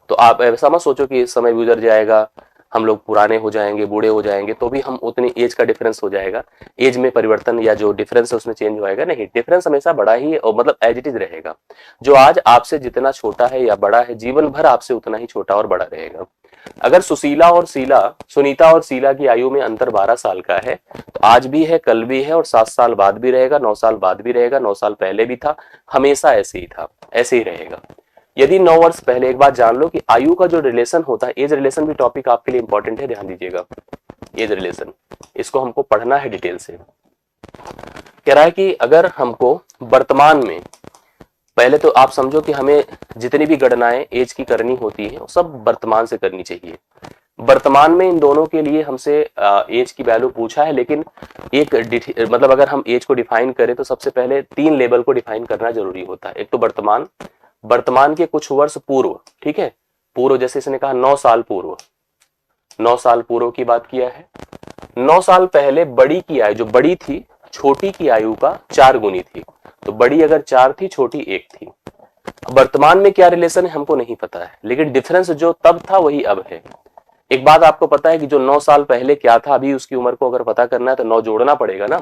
तो आप ऐसा मत सोचो कि इस समय गुजर जाएगा, हम लोग पुराने हो जाएंगे, बूढ़े हो जाएंगे तो भी हम उतनी एज का डिफरेंस हो जाएगा, एज में परिवर्तन या जो डिफरेंस है उसमें चेंज होएगा, नहीं, डिफरेंस हमेशा बड़ा ही और मतलब एज इट इज रहेगा। जो आज आपसे जितना छोटा है या बड़ा है जीवन भर आपसे उतना ही छोटा और बड़ा रहेगा। अगर सुनीता और शीला की आयु में अंतर 12 साल का है तो आज भी है, कल भी है और 7 साल बाद भी रहेगा, 9 साल बाद भी रहेगा, 9 साल पहले भी था, हमेशा ऐसे ही था, ऐसे ही रहेगा। यदि 9 वर्ष पहले, एक बात जान लो कि आयु का जो रिलेशन होता है, एज रिलेशन भी टॉपिक आपके लिए इंपॉर्टेंट है, ध्यान दीजिएगा। एज रिलेशन इसको हमको पढ़ना है डिटेल से। कह रहा है कि अगर हमको वर्तमान में, पहले तो आप समझो कि हमें जितनी भी गणनाएं एज की करनी होती है वो सब वर्तमान से करनी चाहिए। वर्तमान में इन दोनों के लिए हमसे एज की वैल्यू पूछा है, लेकिन एक मतलब अगर हम एज को डिफाइन करें तो सबसे पहले 3 लेवल को डिफाइन करना जरूरी होता है। एक तो वर्तमान, वर्तमान के कुछ वर्ष पूर्व, ठीक है, पूर्व जैसे इसने कहा 9 साल पूर्व, 9 साल पूर्व की बात किया है। 9 साल पहले बड़ी की आयु, जो बड़ी थी छोटी की आयु का 4 गुनी थी, तो बड़ी अगर 4 थी छोटी 1 थी। वर्तमान में क्या रिलेशन है हमको नहीं पता है, लेकिन डिफरेंस जो तब था वही अब है। एक बात आपको पता है कि जो 9 साल पहले क्या था, अभी उसकी उम्र को अगर पता करना है तो 9 जोड़ना पड़ेगा ना।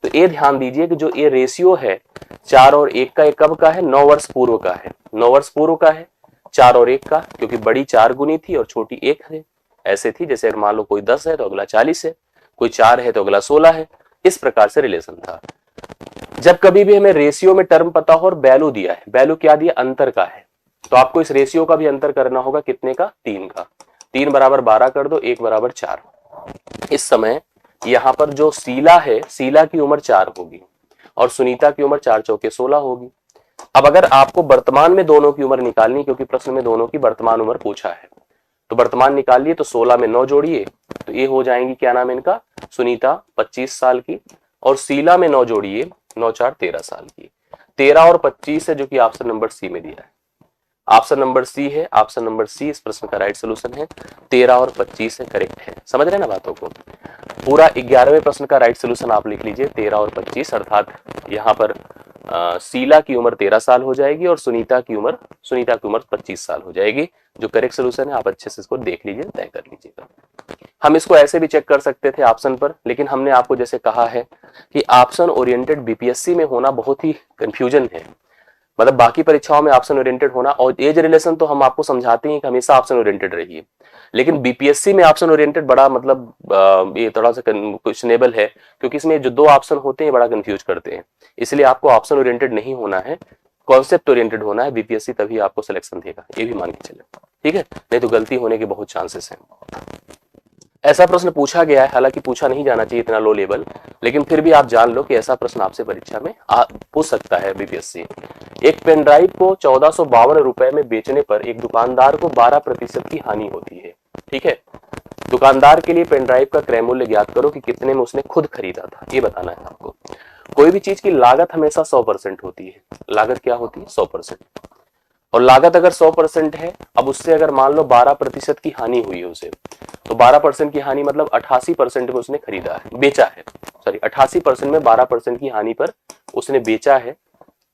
तो ये ध्यान दीजिए कि जो ये रेशियो है 4 और 1 का, ये कब का है, 9 वर्ष पूर्व का है, 9 वर्ष पूर्व का है 4 और 1 का, क्योंकि बड़ी 4 गुनी थी और छोटी 1 है। ऐसे थी जैसे अगर मान लो कोई 10 है तो अगला 40 है, कोई 4 है तो अगला 16 है, इस प्रकार से रिलेशन था। जब कभी भी हमें रेशियो में टर्म पता हो और वैल्यू दिया है, वैल्यू क्या दिया, अंतर का है, तो आपको इस रेशियो का भी अंतर करना होगा, कितने का, 3 का। 3 बराबर 12 कर दो, 1 बराबर 4। इस समय यहां पर जो शीला है, शीला की उम्र 4 होगी और सुनीता की उम्र 4 चौके 16 होगी। अब अगर आपको वर्तमान में दोनों की उम्र निकालनी, क्योंकि प्रश्न में दोनों की वर्तमान उम्र पूछा है, तो वर्तमान निकालिए, तो 16 में 9 जोड़िए तो ये हो जाएंगी, क्या नाम है इनका, सुनीता 25 साल की, और शीला में 9 जोड़िए, 9 4 13 साल की। 13 और 25 है जो कि ऑप्शन नंबर सी में दिया है, ऑप्शन नंबर सी है, ऑप्शन नंबर सी इस प्रश्न का राइट सोल्यूशन है। 13 और 25 है, करेक्ट है। समझ रहे ना बातों को। पूरा 11वें प्रश्न का राइट सोल्यूशन आप लिख लीजिए 13 और 25, अर्थात यहाँ पर शीला की उम्र 13 साल हो जाएगी और सुनीता की उम्र 25 साल हो जाएगी, जो करेक्ट सोल्यूशन है। आप अच्छे से इसको देख लीजिए, तय कर लीजिएगा। हम इसको ऐसे भी चेक कर सकते थे ऑप्शन पर, लेकिन हमने आपको जैसे कहा है कि ऑप्शन ओरिएंटेड बीपीएससी में होना बहुत ही कंफ्यूजन है। मतलब बाकी परीक्षाओं में ऑप्शन ओरिएंटेड होना, और एज रिलेशन तो हम आपको समझाते हैं कि हमेशा ऑप्शन ओरिएंटेड रहिए, लेकिन बीपीएससी में ऑप्शन ओरिएंटेड बड़ा मतलब ये थोड़ा सा क्वेश्चनेबल है, क्योंकि इसमें जो 2 ऑप्शन होते हैं बड़ा कंफ्यूज करते हैं। इसलिए आपको ऑप्शन ओरिएंटेड नहीं होना है, कॉन्सेप्ट ओरिएंटेड होना है बीपीएससी, तभी आपको सिलेक्शन देगा, ये भी मान के चले, ठीक है, नहीं तो गलती होने के बहुत चांसेस हैं। ऐसा प्रश्न पूछा गया है, हालांकि पूछा नहीं जाना चाहिए इतना लो लेवल, लेकिन फिर भी आप जान लो कि ऐसा प्रश्न आपसे परीक्षा में पूछ सकता है बीपीएससी। एक पेन ड्राइव को 1452 रुपए में बेचने पर एक दुकानदार को 12% की हानि होती है, ठीक है। दुकानदार के लिए पेन ड्राइव का क्रय मूल्य ज्ञात करो कि कितने में उसने खुद खरीदा था, ये बताना है आपको। कोई भी चीज की लागत हमेशा 100% होती है, लागत क्या होती है, 100%, और लागत अगर 100% है, अब उससे अगर मान लो 12% की हानि हुई है उसे, तो 12% की हानि मतलब 88% में उसने खरीदा है, बेचा है, सॉरी 88% में 12% की हानि पर उसने बेचा है।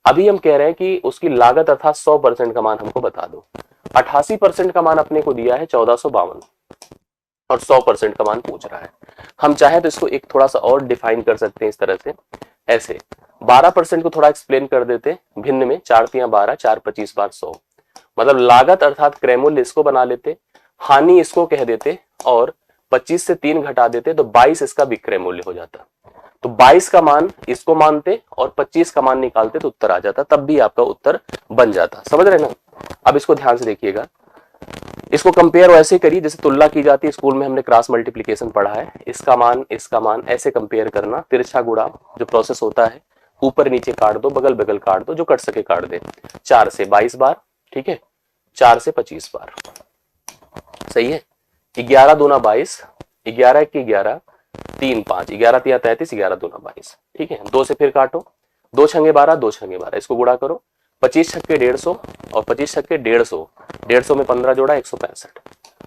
अभी हम कह रहे हैं कि उसकी लागत अर्थात 100% का मान हमको बता दो। 88% का मान अपने को दिया है 1452 और 100% का मान पूछ रहा है। हम चाहे तो इसको एक थोड़ा सा और डिफाइन कर सकते हैं इस तरह से, ऐसे 12% को थोड़ा एक्सप्लेन कर देते भिन्न में, 4 तिया 12, 4 25 बार 100, मतलब लागत अर्थात क्रय मूल्य इसको बना लेते, हानि इसको कह देते, और 25 से 3 घटा देते तो 22 इसका विक्रय मूल्य हो जाता। तो 22 का मान इसको मानते और 25 का मान निकालते तो उत्तर आ जाता, तब भी आपका उत्तर बन जाता। समझ रहे ना। अब इसको ध्यान से देखिएगा, इसको कंपेयर वैसे करिए जैसे तुलना की जाती है, स्कूल में हमने क्रॉस मल्टीप्लिकेशन पढ़ा है, इसका मान ऐसे कंपेयर करना, तिरछा गुणा जो प्रोसेस होता है, ऊपर नीचे काट दो, बगल बगल काट दो, जो कट सके काट दे। 4 से 22 बार, ठीक है, 4 से 25 बार, सही है। 11 दूना 22, 11 1 11, 3 5, 11 तिया 33, 11 दूना 22, ठीक है। 2 से फिर काटो, 2 छंगे 12, 2 छंगे 12, इसको गुणा करो, 25 छक्के 150 और 25 छक्के 150, 150 में 15 जोड़ा 165,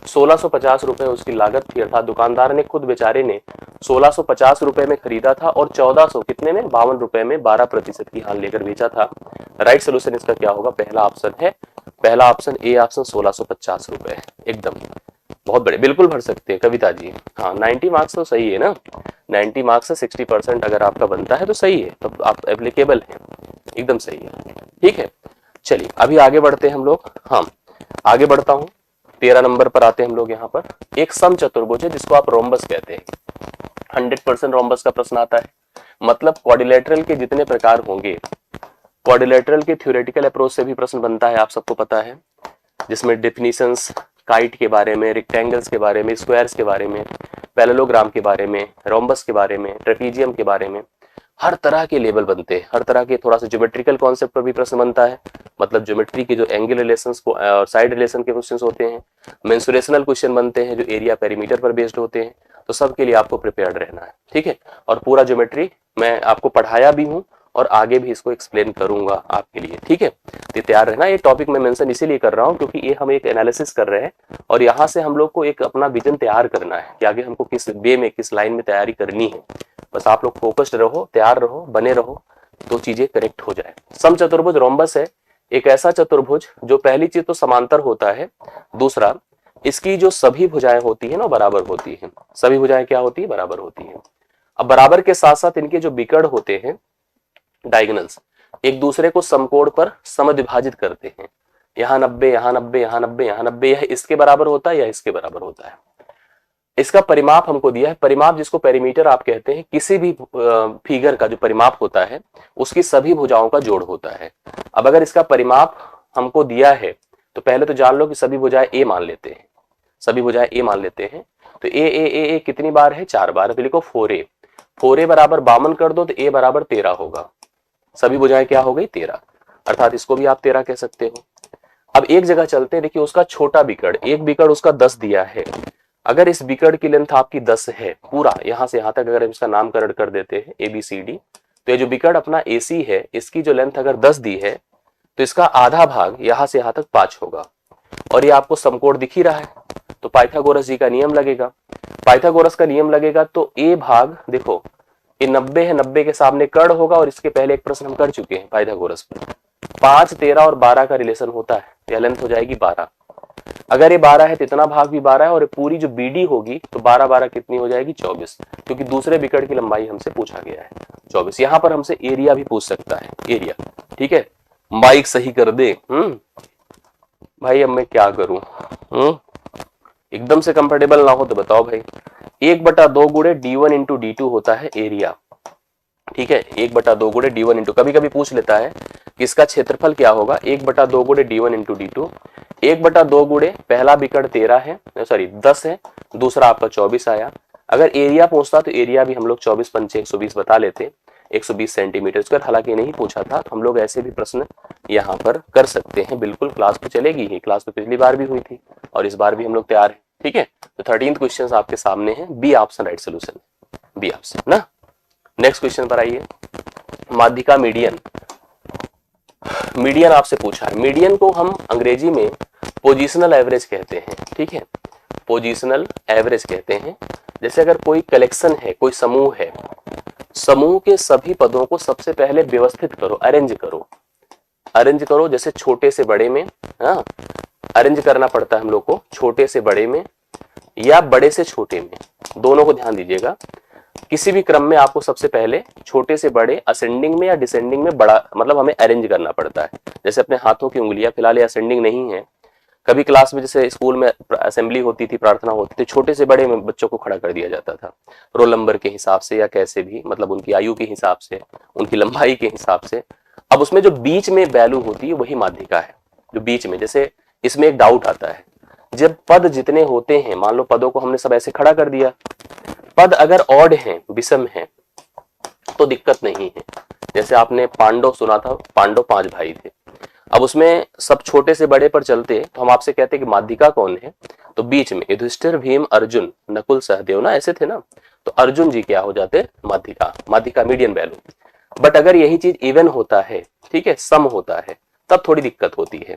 1650 रुपए उसकी लागत थी, अर्थात दुकानदार ने खुद बेचारे ने 1650 रुपए में खरीदा था और 1400 कितने में, 52 रुपए में 12% की हानि लेकर बेचा था। राइट सोल्यूशन इसका क्या होगा, पहला ऑप्शन है, पहला ऑप्शन ए ऑप्शन 1650 रुपए है, एकदम बहुत बड़े, बिल्कुल भर सकते हैं कविता जी। हाँ 90 मार्क्स तो सही है ना, 90 मार्क्स से 60% अगर आपका बनता है तो सही है, तब आप एप्लीकेबल है, एकदम सही है, ठीक है। चलिए अभी आगे बढ़ते हैं हम लोग, हाँ आगे बढ़ता हूं, 13 नंबर पर आते हैं हम लोग। यहाँ पर एक समचतुर्भुज है जिसको आप रोम्बस कहते हैं, 100% रोम्बस का प्रश्न आता है, मतलब क्वाड्रिलेटरल के जितने प्रकार होंगे, क्वाड्रिलेटरल के थ्योरेटिकल अप्रोच से भी प्रश्न बनता है, आप सबको पता है, जिसमें डेफिनेशंस काइट के बारे में, रेक्टेंगल्स के बारे में, स्क्वायर्स के बारे में, पैरेललोग्राम के बारे में, रोम्बस के बारे में, ट्रेपीजियम के बारे में, हर तरह के लेवल बनते हैं, हर तरह के, थोड़ा सा ज्योमेट्रिकल कॉन्सेप्ट पर भी प्रश्न बनता है, मतलब ज्योमेट्री के जो एंगल रिलेशंस को और साइड रिलेशन के क्वेश्चंस होते हैं, मेंसुरेशनल क्वेश्चन बनते हैं जो एरिया पेरीमीटर पर बेस्ड होते हैं। तो सबके लिए आपको प्रिपेयर्ड रहना है, ठीक है। और पूरा ज्योमेट्री मैं आपको पढ़ाया भी हूँ और आगे भी इसको एक्सप्लेन करूंगा आपके लिए, ठीक है। तो तैयार रहना। ये टॉपिक मैं मेंशन इसीलिए कर रहा हूँ क्योंकि ये हम एक एनालिसिस कर रहे हैं और यहाँ से हम लोग को एक अपना विजन तैयार करना है कि आगे हमको किस वे में, किस लाइन में तैयारी करनी है। बस आप लोग फोकस्ड रहो, तैयार रहो, बने रहो, तो चीजें करेक्ट हो जाए। समचतुर्भुज रोम्बस है एक ऐसा चतुर्भुज जो पहली चीज तो समांतर होता है, दूसरा इसकी जो सभी भुजाएं होती है ना बराबर होती है। सभी भुजाएं क्या होती है? बराबर होती है। अब बराबर के साथ साथ इनके जो विकर्ण होते हैं डायगोनल्स, एक दूसरे को समकोण पर समद्विभाजित करते हैं। यहाँ 90, यहाँ 90, यहाँ 90, यहाँ 90, यह इसके बराबर होता है या इसके बराबर होता है। इसका परिमाप हमको दिया है। परिमाप जिसको पेरीमीटर आप कहते हैं, किसी भी फिगर का जो परिमाप होता है उसकी सभी भुजाओं का जोड़ होता है। अब अगर इसका परिमाप हमको दिया है तो पहले तो जान लो कि सभी भुजाएं ए मान लेते हैं, सभी भुजाएं ए मान लेते हैं। तो ए ए ए ए कितनी बार है? 4 बार। तो लिखो 4a, 4a बराबर 52 कर दो तो a बराबर 13 होगा। सभी भुजाएं क्या हो गई? 13, अर्थात इसको भी आप 13 कह सकते हो। अब एक जगह चलते हैं, देखिए उसका छोटा विकर्ण, एक विकर्ण उसका 10 दिया है। अगर इस विकर्ण की लेंथ आपकी 10 है पूरा, यहां से यहां तक अगर हम इसका नामकरण कर देते हैं ABCD, तो ये जो विकर्ण अपना AC है इसकी जो लेंथ अगर 10 दी है तो इसका आधा भाग यहां से यहां तक 5 होगा। और ये आपको समकोण दिख ही रहा है, तो पाइथागोरस जी का नियम लगेगा। पाइथागोरस का नियम लगेगा तो a भाग, देखो ये 90 है, 90 के सामने कर्ण होगा और इसके पहले एक प्रश्न हम कर चुके हैं पाइथागोरस पर। 5, 13 और 12 का रिलेशन होता है, यह लेंथ हो जाएगी 12। अगर ये 12 है तो इतना भाग भी 12 है और पूरी जो BD होगी तो 12 12 कितनी हो जाएगी? 24, क्योंकि दूसरे विकर्ण की लंबाई हमसे पूछा गया है 24। यहाँ पर हमसे एरिया भी पूछ सकता है, एरिया, ठीक है। माइक सही कर दे। भाई अब मैं क्या करूं? एकदम से कंफर्टेबल ना हो तो बताओ भाई। 1/2 गुणे D1 इंटू D2 होता है एरिया, ठीक है। 1/2 गुणे D1 इंटू, कभी कभी पूछ लेता है कि इसका क्षेत्रफल क्या होगा? 1/2 गुणे D1 इंटू D2। 1/2 गुणे पहला विकर्ण 13 है, सॉरी 10 है, दूसरा आपका 24 आया। अगर एरिया पूछता तो एरिया भी हम लोग 24 पंचे 120 बता लेते, 120 सेंटीमीटर स्क्वायर। हालांकि नहीं पूछा था, हम लोग ऐसे भी प्रश्न यहाँ पर कर सकते हैं, बिल्कुल। क्लास तो चलेगी ही, क्लास तो पिछली बार भी हुई थी और इस बार भी हम लोग तैयार हैं, ठीक है। तो 13th क्वेश्चन आपके सामने है, B option right solution, B option ना। नेक्स्ट क्वेश्चन पर आइए, माध्यिका मीडियन। मीडियन आपसे पूछा है। मीडियन को हम अंग्रेजी में पोजिशनल एवरेज कहते हैं, ठीक है, पोजिशनल एवरेज कहते हैं। जैसे अगर कोई कलेक्शन है, कोई समूह है, समूह के सभी पदों को सबसे पहले व्यवस्थित करो, अरेंज करो, अरेंज करो। जैसे छोटे से बड़े में, हाँ, अरेंज करना पड़ता है हम लोग को, छोटे से बड़े में या बड़े से छोटे में, दोनों को ध्यान दीजिएगा। किसी भी क्रम में आपको सबसे पहले छोटे से बड़े असेंडिंग में या डिसेंडिंग में बड़ा, मतलब हमें अरेंज करना पड़ता है। जैसे अपने हाथों की उंगलियां, फिलहाल असेंडिंग नहीं है। कभी क्लास में जैसे स्कूल में असेंबली होती थी, प्रार्थना होती थी, छोटे से बड़े में बच्चों को खड़ा कर दिया जाता था, रोल नंबर के हिसाब से या कैसे भी, मतलब उनकी आयु के हिसाब से, उनकी लंबाई के हिसाब से। अब उसमें जो बीच में वैल्यू होती है वही माध्यिका है, जो बीच में। जैसे इसमें एक डाउट आता है, जब पद जितने होते हैं, मान लो पदों को हमने सब ऐसे खड़ा कर दिया, पद अगर ऑड हैं, विषम हैं, तो दिक्कत नहीं है। जैसे आपने पांडव सुना था, पांडव 5 भाई थे। अब उसमें सब छोटे से बड़े पर चलते तो हम आपसे कहते हैं कि माध्यिका कौन है, तो बीच में युधिष्ठिर, भीम, अर्जुन, नकुल, सहदेव ना, ऐसे थे ना, तो अर्जुन जी क्या हो जाते? माध्यिका, माध्यिका मीडियन वैल्यू। बट अगर यही चीज इवन होता है, ठीक है, सम होता है, तब थोड़ी दिक्कत होती है।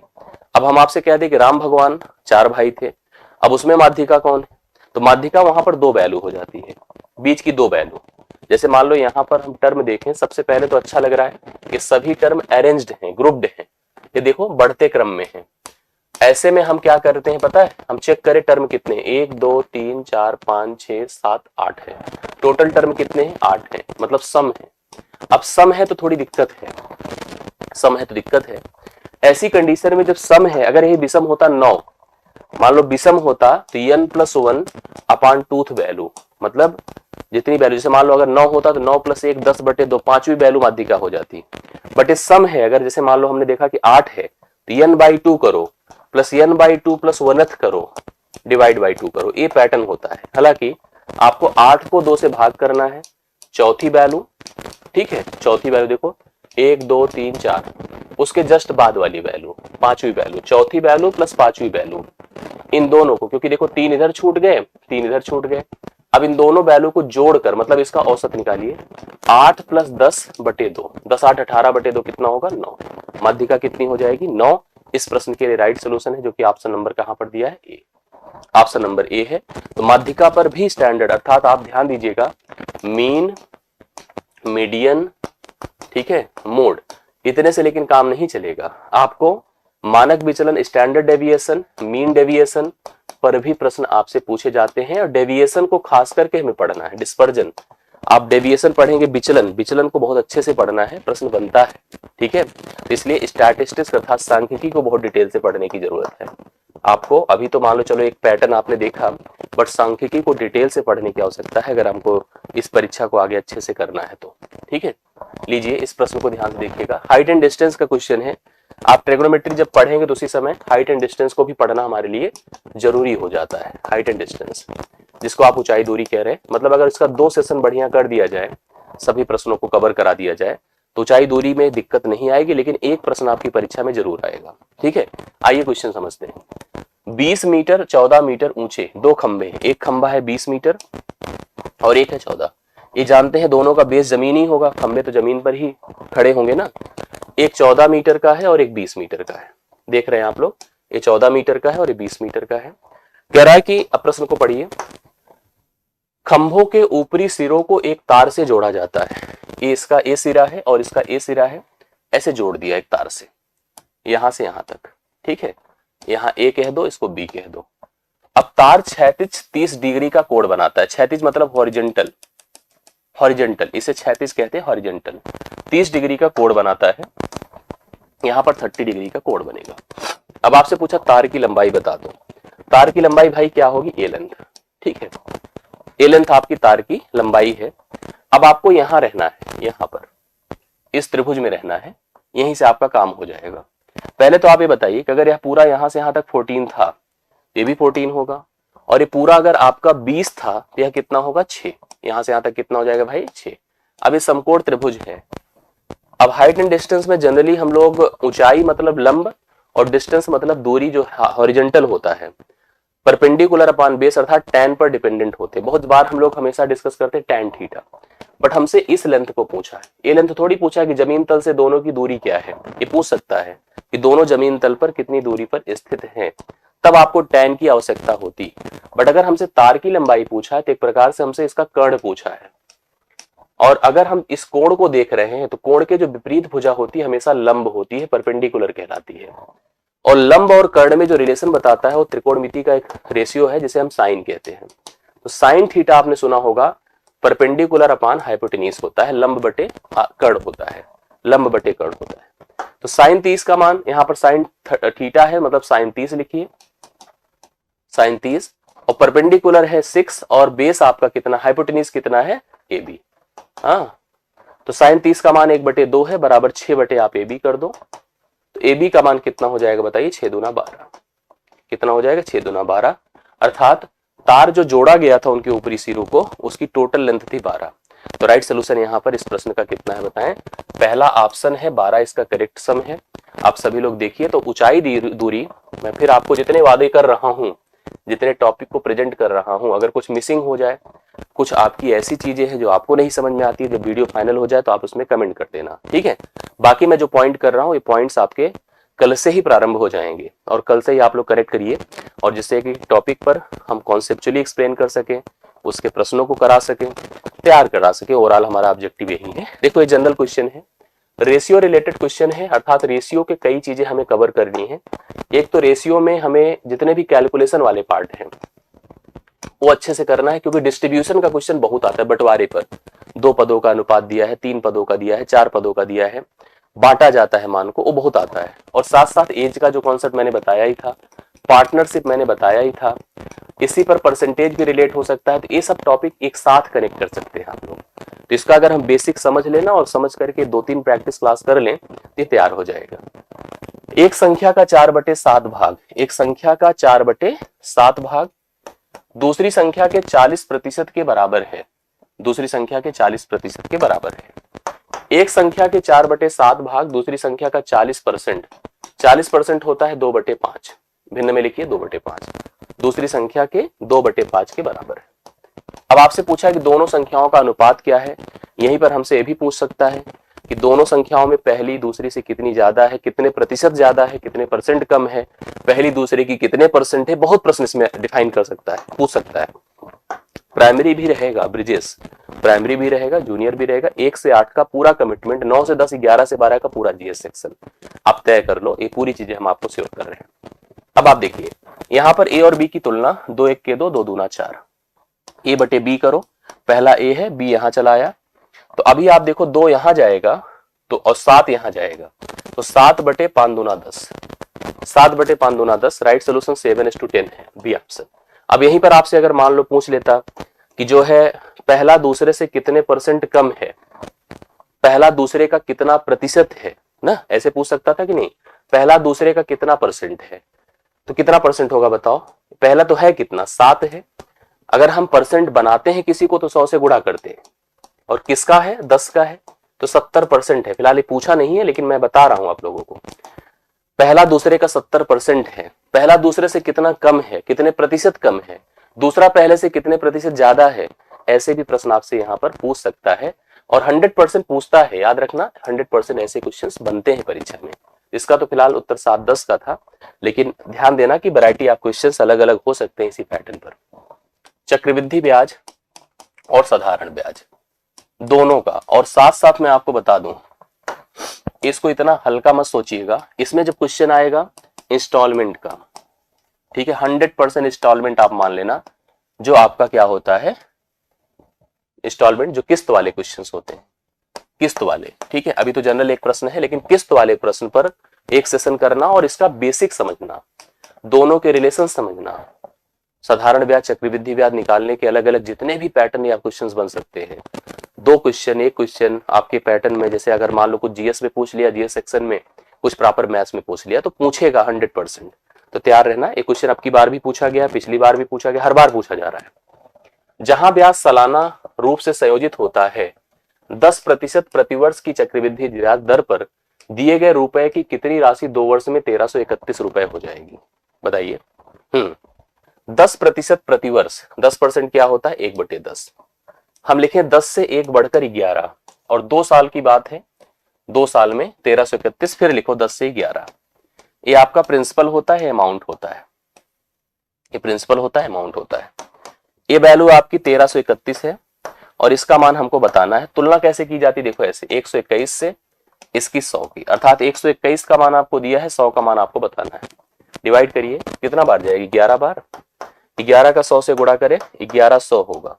अब हम आपसे कह दें कि राम भगवान 4 भाई थे, अब उसमें माध्यिका कौन है, तो माध्यिका वहां पर 2 वैल्यू हो जाती है, बीच की 2 वैल्यू। जैसे मान लो यहाँ पर हम टर्म देखें, सबसे पहले तो अच्छा लग रहा है कि सभी टर्म अरेंज्ड हैं, ग्रुप्ड हैं, ये देखो बढ़ते क्रम में है। ऐसे में हम क्या करते हैं पता है, हम चेक करें टर्म कितने हैं, 1 2 3 4 5 6 7 8 है, टोटल टर्म कितने हैं? 8 है, मतलब सम है। अब सम है तो थोड़ी दिक्कत है, सम है तो दिक्कत है। ऐसी कंडीशन में जब सम है, अगर ये विषम होता 9, मान लो विषम होता तो n+1 अपॉन 2th वैल्यू, मतलब जितनी वैल्यू, जैसे मान लो अगर 9 होता तो 9 + 1 10/2, 5वीं वैल्यू माध्यिका हो जाती। बट ये सम है, अगर जैसे मान लो हमने देखा कि 8 है तो n/2 करो प्लस n/2 प्लस 1th करो डिवाइड बाई 2 करो, ये पैटर्न होता है। हालांकि आपको 8 को 2 से भाग करना है, चौथी वैल्यू ठीक है, चौथी वैल्यू देखो 1 2 3 4, उसके जस्ट बाद वाली वैल्यू पांचवी वैल्यू, चौथी वैल्यू प्लस पांचवी वैल्यू, इन दोनों को, क्योंकि देखो 3 इधर छूट गए 3 इधर छूट गए, अब इन दोनों वैल्यू को जोड़कर मतलब इसका औसत निकालिए 8 प्लस 10/2, 10 8 18/2 कितना होगा 9, माध्यिका कितनी हो जाएगी 9। इस प्रश्न के लिए राइट सोल्यूशन है जो कि ऑप्शन नंबर कहां पर दिया है ए, ऑप्शन नंबर ए है। तो माध्यिका पर भी स्टैंडर्ड, अर्थात आप ध्यान दीजिएगा मीन मीडियन, ठीक है, मोड, इतने से लेकिन काम नहीं चलेगा, आपको मानक विचलन स्टैंडर्ड डेविएशन मीन डेविएशन पर भी प्रश्न आपसे पूछे जाते हैं, और डेविएशन को खास करके हमें पढ़ना है, डिस्पर्जन आप डेविएशन पढ़ेंगे, विचलन को बहुत अच्छे से पढ़ना है, प्रश्न बनता है, ठीक है। इसलिए स्टैटिस्टिक्स अर्थात सांख्यिकी को बहुत डिटेल से पढ़ने की जरूरत है आपको। अभी तो मान लो चलो एक पैटर्न आपने देखा, बट सांख्यिकी को डिटेल से पढ़ने की आवश्यकता है अगर हमको इस परीक्षा को आगे अच्छे से करना है तो, ठीक है। लीजिए इस प्रश्न को ध्यान से देखिएगा, हाइट एंड डिस्टेंस का क्वेश्चन है। आप ट्रिग्नोमेट्री जब पढ़ेंगे तो उसी समय हाइट एंड डिस्टेंस को भी पढ़ना हमारे लिए जरूरी हो जाता है। हाइट एंड डिस्टेंस जिसको आप ऊंचाई दूरी कह रहे हैं, मतलब अगर इसका 2 सेशन बढ़िया कर दिया जाए, सभी प्रश्नों को कवर करा दिया जाए तो ऊंचाई दूरी में दिक्कत नहीं आएगी, लेकिन एक प्रश्न आपकी परीक्षा में जरूर आएगा, ठीक है। आइए क्वेश्चन समझते हैं। 20 मीटर 14 मीटर ऊंचे दो खंभे हैं, एक खंभा है 20 मीटर और एक है 14, ये जानते हैं दोनों का बेस जमीन ही होगा, खंभे तो जमीन पर ही खड़े होंगे ना। एक 14 मीटर का है और एक 20 मीटर का है, देख रहे हैं आप लोग, ये 14 मीटर का है और ये 20 मीटर का है। कह रहा है कि अब प्रश्न को पढ़िए, खंभों के ऊपरी सिरों को एक तार से जोड़ा जाता है, ये इसका ए सिरा है और इसका ए सिरा है, ऐसे जोड़ दिया एक तार से यहां से यहां तक, ठीक है। यहां ए कह दो, इसको बी कह दो। अब तार क्षैतिज 30 डिग्री का कोण बनाता है, क्षैतिज मतलब हॉरिजॉन्टल, हॉरिजॉन्टल इसे क्षैतिज कहते हैं, हॉरिजॉन्टल 30 डिग्री का कोण बनाता है, यहां पर 30 डिग्री का कोण बनेगा। अब आपसे पूछा तार की लंबाई बता दो, तार की लंबाई भाई क्या होगी ए लेंथ, ठीक है, ए लेंथ आपकी तार की लंबाई है। अब आपको यहां रहना है, यहां पर इस त्रिभुज में रहना है, यहीं से आपका काम हो जाएगा। पहले तो आप ये बताइए कि अगर यह पूरा यहां से यहां तक 14 था, ये भी 14 होगा, और ये पूरा अगर आपका 20 था तो यह कितना होगा 6, यहां से यहां तक कितना हो जाएगा भाई 6। अब ये समकोण त्रिभुज है। अब हाइट एंड डिस्टेंस में जनरली हम लोग ऊंचाई मतलब लंब और डिस्टेंस मतलब दूरी जो हॉरिजॉन्टल होता है, परपेंडिकुलर अपॉन बेस अर्थात टैन पर डिपेंडेंट होते हैं। बहुत बार हम लोग हमेशा डिस्कस करते हैं टैन थीटा, बट हमसे इस लेंथ को पूछा है, ये लेंथ थोड़ी पूछा है कि जमीन तल से दोनों की दूरी क्या है, ये पूछ सकता है कि दोनों जमीन तल पर कितनी दूरी पर स्थित हैं, तब आपको टैन की आवश्यकता होती। बट अगर हमसे तार की लंबाई पूछा है तो एक प्रकार से हमसे इसका कर्ण पूछा है, और अगर हम इस कोण को देख रहे हैं तो कोण के जो विपरीत भुजा होती है हमेशा लंब होती है, परपेंडिकुलर कहलाती है। और लंब और कर्ण में जो रिलेशन बताता है वो त्रिकोणमिति का एक रेशियो है जिसे हम साइन कहते हैं। तो साइन थीटा आपने सुना होगा, परपेंडिकुलर अपॉन हाइपोटेन्यूज होता है, लंब बटे कर्ण होता है, लंब बटे कर्ण होता है। तो साइन 30 का मान यहाँ पर साइन थीटा है, मतलब साइन 30 लिखिए, साइन 30, और परपेंडिकुलर है 6 और बेस आपका कितना, हाइपोटेन्यूज कितना है ए बी। हाँ, तो साइन 30 का मान 1/2 है, बराबर 6 आप ए बी कर दो। तो ए बी का मान कितना हो जाएगा बताइए, 6 दूना 12, कितना हो जाएगा 6 दूना 12, अर्थात तार जो जोड़ा गया था उनके ऊपरी सिरों को उसकी टोटल लेंथ थी 12। तो राइट सोल्यूशन यहाँ पर इस प्रश्न का कितना है बताएं, पहला ऑप्शन है 12, इसका करेक्ट सम है। आप सभी लोग देखिए, तो ऊंचाई दूरी, मैं फिर आपको जितने वादे कर रहा हूं, जितने टॉपिक को प्रेजेंट कर रहा हूं, अगर कुछ मिसिंग हो जाए, कुछ आपकी ऐसी चीजें हैं जो आपको नहीं समझ में आती है, जब वीडियो फाइनल हो जाए तो आप उसमें कमेंट कर देना, ठीक है। बाकी मैं जो पॉइंट कर रहा हूँ ये पॉइंट्स आपके कल से ही प्रारंभ हो जाएंगे और कल से ही आप लोग करेक्ट करिए, और जिससे कि टॉपिक पर हम कॉन्सेप्चुअली एक्सप्लेन कर सकें, उसके प्रश्नों को करा सकें, तैयार करा सके। ओवरऑल हमारा ऑब्जेक्टिव यही है। देखो ये जनरल क्वेश्चन है, रेशियो रिलेटेड क्वेश्चन है, अर्थात रेशियो के कई चीजें हमें कवर करनी है। एक तो रेशियो में हमें जितने भी कैलकुलेशन वाले पार्ट हैं वो अच्छे से करना है, क्योंकि डिस्ट्रीब्यूशन का क्वेश्चन बहुत आता है। बंटवारे पर 2 पदों का अनुपात दिया है, 3 पदों का दिया है, 4 पदों का दिया है, बांटा जाता है मान को, वो बहुत आता है। और साथ साथ एज का जो कॉन्सेप्ट मैंने बताया ही था, पार्टनरशिप मैंने बताया ही था, इसी पर परसेंटेज भी रिलेट हो सकता है। तो ये सब टॉपिक एक साथ कनेक्ट कर सकते हैं आप लोग। तो इसका अगर हम बेसिक समझ लेना और समझ करके 2-3 प्रैक्टिस क्लास कर लें तो ये तैयार हो जाएगा। एक संख्या का 4/7 भाग, एक संख्या का 4/7 भाग दूसरी संख्या के 40% के बराबर है, दूसरी संख्या के 40% के बराबर है। एक संख्या के 4/7 भाग दूसरी संख्या का 40%, 40% होता है 2/5, भिन्न में लिखिए 2/5, दूसरी संख्या के 2/5 के बराबर है। अब आपसे पूछा है कि दोनों संख्याओं का अनुपात क्या है। यहीं पर हमसे ये भी पूछ सकता है कि दोनों संख्याओं में पहली दूसरी से कितनी ज्यादा है, कितने प्रतिशत ज्यादा है, कितने परसेंट कम है, पहली दूसरे की कितने परसेंट है। बहुत प्रश्न इसमें डिफाइन कर सकता है, पूछ सकता है। प्राइमरी भी रहेगा ब्रिजेस, प्राइमरी भी रहेगा, जूनियर भी रहेगा। 1 से 8 का पूरा कमिटमेंट, 9 से 10, 11 से 12 का पूरा जीएस सेक्शन आप तय कर लो। ये पूरी चीजें हम आपको शेयर कर रहे हैं। अब आप देखिए यहां पर ए और बी की तुलना, 2 1 के 2, 2 दूना 4, ए बटे बी करो। पहला ए है, बी यहां चला आया, तो अभी आप देखो 2 यहां जाएगा तो और 7 यहां जाएगा, तो 7/5 दूना 10, 7/5 दूना 10। राइट सोल्यूशन 7:10 है, बी ऑप्शन। अब यहीं पर आपसे अगर मान लो पूछ लेता कि जो है पहला दूसरे से कितने परसेंट कम है, पहला दूसरे का कितना प्रतिशत है ना, ऐसे पूछ सकता था कि नहीं, पहला दूसरे का कितना परसेंट है, तो कितना परसेंट होगा बताओ। पहला तो है कितना, 7 है। अगर हम परसेंट बनाते हैं किसी को तो 100 से गुणा करते हैं, और किसका है, 10 का है, तो 70% है। फिलहाल ये पूछा नहीं है लेकिन मैं बता रहा हूं आप लोगों को, पहला दूसरे का 70% है। पहला दूसरे से कितना कम है, कितने प्रतिशत कम है, दूसरा पहले से कितने प्रतिशत ज्यादा है। ऐसे भी प्रश्न आपसे यहाँ पर पूछ सकता है, और 100% पूछता है, याद रखना 100% ऐसे क्वेश्चंस बनते हैं परीक्षा में। इसका तो फिलहाल उत्तर 7-10 का था, लेकिन ध्यान देना कि वैरायटी ऑफ क्वेश्चंस अलग अलग हो सकते हैं इसी पैटर्न पर। चक्रवृद्धि ब्याज और साधारण ब्याज दोनों का, और साथ साथ मैं आपको बता दूं, इसको इतना हल्का मत सोचिएगा। इसमें जब क्वेश्चन आएगा इंस्टॉलमेंट का, ठीक है, 100% इंस्टॉलमेंट आप मान लेना, जो आपका क्या होता है इंस्टॉलमेंट, जो किस्त वाले क्वेश्चंस होते हैं, किस्त वाले, ठीक है। अभी तो जनरल एक प्रश्न है, लेकिन किस्त वाले प्रश्न पर एक सेशन करना और इसका बेसिक समझना, दोनों के रिलेशन समझना। साधारण ब्याज, चक्रवृद्धि ब्याज निकालने के अलग अलग जितने भी पैटर्न या क्वेश्चंस बन सकते हैं, 2 क्वेश्चन, एक क्वेश्चन आपके पैटर्न में, जैसे अगर मान लो कुछ जीएस में पूछ लिया, जीएस सेक्शन में कुछ प्रॉपर मैथ्स में पूछ लिया, तो पूछेगा 100%, तो तैयार रहना। एक क्वेश्चन अब की बार भी पूछा गया, पिछली बार भी पूछा गया, हर बार पूछा जा रहा है। जहां ब्याज सालाना रूप से संयोजित होता है, 10% प्रतिवर्ष की चक्रवृद्धि ब्याज दर पर दिए गए रुपए की कितनी राशि 2 वर्ष में 1331 रुपए हो जाएगी, बताइए। 10% प्रतिवर्ष, 10% क्या होता है, 1/10। हम लिखें 10 से 1 बढ़कर 11, और 2 साल की बात है, 2 साल में 1331, फिर लिखो 10 से 11। ये आपका प्रिंसिपल होता है, अमाउंट होता है, ये प्रिंसिपल होता है, अमाउंट होता है। ये वैल्यू आपकी 1331 है, और इसका मान हमको बताना है। तुलना कैसे की जाती, देखो ऐसे 121 से इसकी 100 की, अर्थात 121 का मान आपको दिया है, 100 का मान आपको बताना है। डिवाइड करिए, कितना बार जाएगी, 11 बार। 11 का 100 से गुणा करें, 1100 होगा।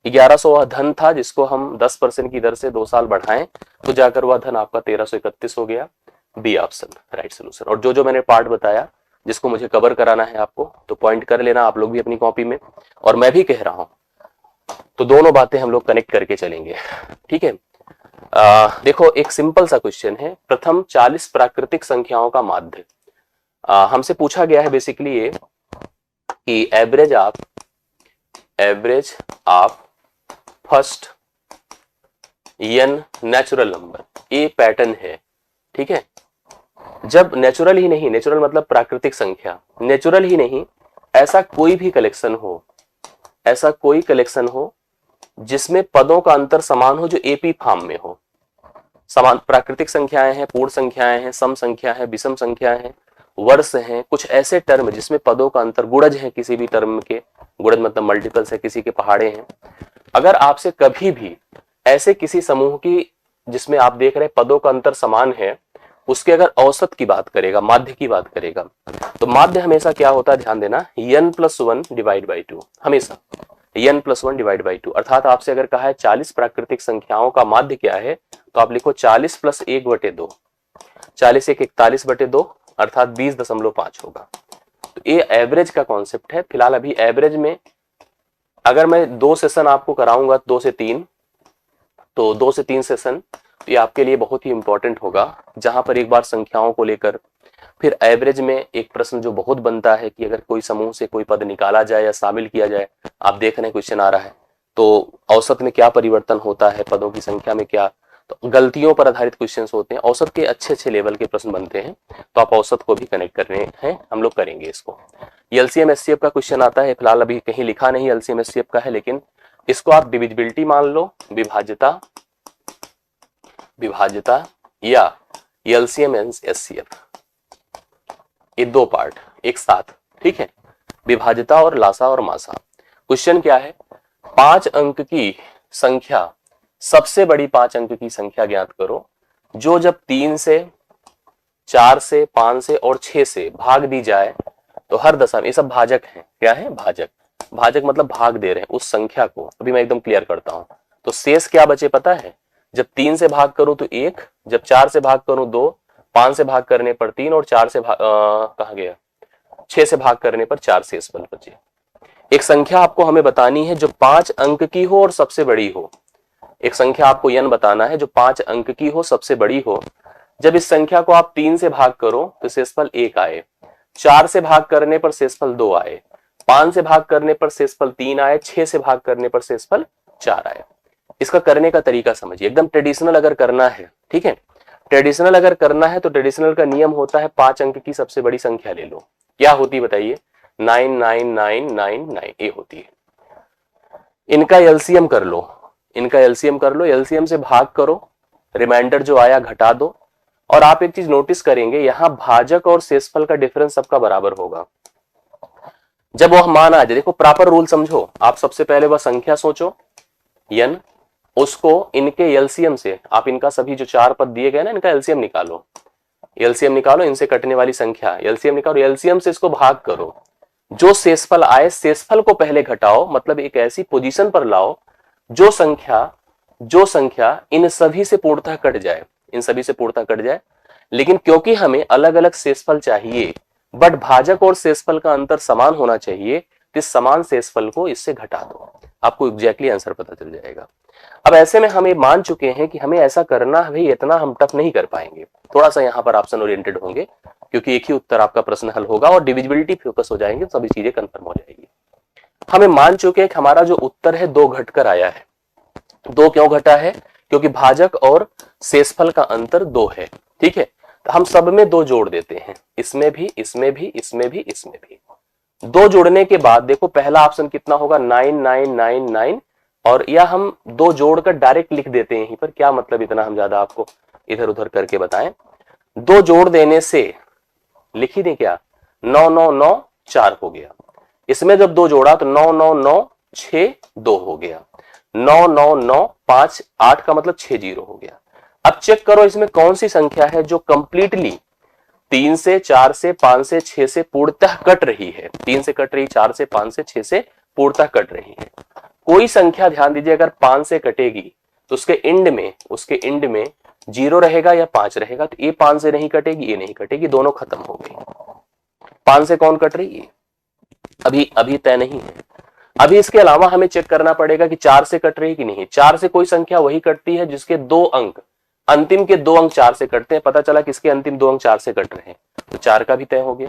1100 वह धन था जिसको हम 10% की दर से 2 साल बढ़ाएं, तो जाकर वह धन आपका 1331 हो गया, बी ऑप्शन राइट सोल्यूशन। और जो जो मैंने पार्ट बताया जिसको मुझे कवर कराना है आपको, तो पॉइंट कर लेना आप लोग भी अपनी कॉपी में, और मैं भी कह रहा हूं, तो दोनों बातें हम लोग कनेक्ट करके चलेंगे, ठीक है। देखो एक सिंपल सा क्वेश्चन है, प्रथम 40 प्राकृतिक संख्याओं का माध्य। हमसे पूछा गया है बेसिकली ये कि average of first n natural number, ये पैटर्न है, ठीक है। जब नेचुरल ही नहीं, नेचुरल मतलब प्राकृतिक संख्या, नेचुरल ही नहीं, ऐसा कोई भी कलेक्शन हो, ऐसा कोई कलेक्शन हो जिसमें पदों का अंतर समान हो, जो एपी फॉर्म में हो। समान प्राकृतिक संख्याएं हैं, पूर्ण संख्याएं हैं, सम संख्या है, विषम संख्या है, वर्ष हैं, कुछ ऐसे टर्म जिसमें पदों का अंतर, गुणज है किसी भी टर्म के, गुणज मतलब मल्टीपल्स है, किसी के पहाड़े हैं। अगर आपसे कभी भी ऐसे किसी समूह की जिसमें आप देख रहे पदों का अंतर समान है, उसके अगर औसत की बात करेगा, माध्य की बात करेगा, तो माध्य हमेशा क्या होता है, ध्यान देना, n+1 डिवाइड बाई 2, हमेशा n+1 डिवाइड बाई 2। अर्थात आपसे अगर कहा है 40 प्राकृतिक संख्याओं का माध्य क्या है, तो आप लिखो 40 + 1/2, 40 × 1 = 41/2, अर्थात 20.5 होगा। तो ये एवरेज का कॉन्सेप्ट है। फिलहाल अभी एवरेज में अगर मैं 2 सेशन आपको कराऊंगा, 2 से 3, तो 2 से 3 सेशन, तो ये आपके लिए बहुत ही इंपॉर्टेंट होगा, जहां पर एक बार संख्याओं को लेकर, फिर एवरेज में एक प्रश्न जो बहुत बनता है कि अगर कोई समूह से कोई पद निकाला जाए या शामिल किया जाए, आप देख रहे हैं क्वेश्चन आ रहा है, तो औसत में क्या परिवर्तन होता है, पदों की संख्या में क्या तो गलतियों पर आधारित क्वेश्चंस होते हैं, औसत के अच्छे अच्छे लेवल के प्रश्न बनते हैं, तो आप औसत को भी कनेक्ट कर रहे हैं, हम लोग करेंगे इसको। एलसीएम एचसीएफ का क्वेश्चन आता है, फिलहाल अभी कहीं लिखा नहीं एलसीएम एचसीएफ का है, लेकिन इसको आप डिविजिबिलिटी मान लो, विभाज्यता या एलसीएम एचसीएफ, ये दो पार्ट एक साथ, ठीक है, विभाज्यता और लासा और मासा। क्वेश्चन क्या है, 5 अंक की संख्या, सबसे बड़ी 5 अंक की संख्या ज्ञात करो जो जब 3 से 4 से 5 से और 6 से भाग दी जाए तो हर दशा में, ये सब भाजक हैं, क्या है भाजक, भाजक मतलब भाग दे रहे हैं उस संख्या को। अभी मैं एकदम क्लियर करता हूं, तो शेष क्या बचे पता है, जब 3 से भाग करूं तो 1, जब 4 से भाग करूं 2, 5 से भाग करने पर 3 और 4 से कहां गया 6 से भाग करने पर 4 शेष बल बचे। एक संख्या आपको हमें बतानी है जो 5 अंक की हो और सबसे बड़ी हो। एक संख्या आपको यन बताना है जो 5 अंक की हो, सबसे बड़ी हो। जब इस संख्या को आप 3 से भाग करो तो शेषफल 1 आए, 4 से भाग करने पर शेषफल 2 आए, 5 से भाग करने पर शेषफल 3 आए, 6 से भाग करने पर शेषफल 4 आए। इसका करने का तरीका समझिए, एकदम ट्रेडिशनल अगर करना है, ठीक है, ट्रेडिशनल अगर करना है तो ट्रेडिशनल का नियम होता है 5 अंक की सबसे बड़ी संख्या ले लो। क्या होती है बताइए, 99999 ये होती है। इनका एलसीएम कर लो, इनका एलसीएम कर लो, एलसीएम से भाग करो, रिमाइंडर जो आया घटा दो, और आप एक चीज नोटिस करेंगे यहां भाजक और शेषफल का डिफरेंस सबका बराबर होगा। जब वह मान आ जाए, देखो प्रॉपर रूल समझो, आप सबसे पहले वह संख्या सोचो यन, उसको इनके एलसीएम से आप इनका सभी जो 4 पद दिए गए ना इनका एलसीएम निकालो, एलसीएम निकालो, इनसे कटने वाली संख्या एलसीएम निकालो, एलसीएम से इसको भाग करो, जो शेषफल आए शेषफल को पहले घटाओ, मतलब एक ऐसी पोजीशन पर लाओ जो संख्या इन सभी से पूर्णतः कट जाए, इन सभी से पूर्णतः कट जाए। लेकिन क्योंकि हमें अलग अलग शेषफल चाहिए, बट भाजक और शेषफल का अंतर समान होना चाहिए, तो इस समान शेषफल को इससे घटा दो, आपको एग्जैक्टली आंसर पता चल जाएगा। अब ऐसे में हम ये मान चुके हैं कि हमें ऐसा करना है, भाई इतना हम टफ नहीं कर पाएंगे, थोड़ा सा यहाँ पर ऑप्शन ओरिएंटेड होंगे, क्योंकि एक ही उत्तर आपका प्रश्न हल होगा और डिविजिबिलिटी फोकस हो जाएंगे, सभी चीजें कंफर्म हो जाएगी। हमें मान चुके हैं कि हमारा जो उत्तर है 2 घटकर आया है। 2 क्यों घटा है, क्योंकि भाजक और शेषफल का अंतर 2 है, ठीक है, तो हम सब में 2 जोड़ देते हैं, इसमें भी, इसमें भी, इसमें भी, इसमें भी। 2 जोड़ने के बाद देखो पहला ऑप्शन कितना होगा 9999, और या हम 2 जोड़कर डायरेक्ट लिख देते हैं यहीं पर, क्या मतलब इतना हम ज्यादा आपको इधर उधर करके बताएं। 2 जोड़ देने से लिख ही दें क्या, 9994 हो गया, इसमें जब 2 जोड़ा तो 9996 हो गया, 99958 का मतलब 60 हो गया। अब चेक करो इसमें कौन सी संख्या है जो कंप्लीटली 3 से 4 से 5 से 6 से पूर्णतः कट रही है, 3 से कट रही, 4 से 5 से 6 से पूर्णतः कट रही है। कोई संख्या ध्यान दीजिए अगर 5 से कटेगी तो उसके एंड में 0 रहेगा या 5 रहेगा, तो ये 5 से नहीं कटेगी, ये नहीं कटेगी, दोनों खत्म हो गई। 5 से कौन कट रही है, अभी तय नहीं है। अभी इसके अलावा हमें चेक करना पड़ेगा कि 4 से कट रही कि नहीं। 4 से कोई संख्या वही कटती है जिसके 2 अंक, अंतिम के 2 अंक 4 से कटते हैं, पता चला किसके अंतिम 2 अंक 4 से कट रहे हैं, तो 4 का भी तय हो गया।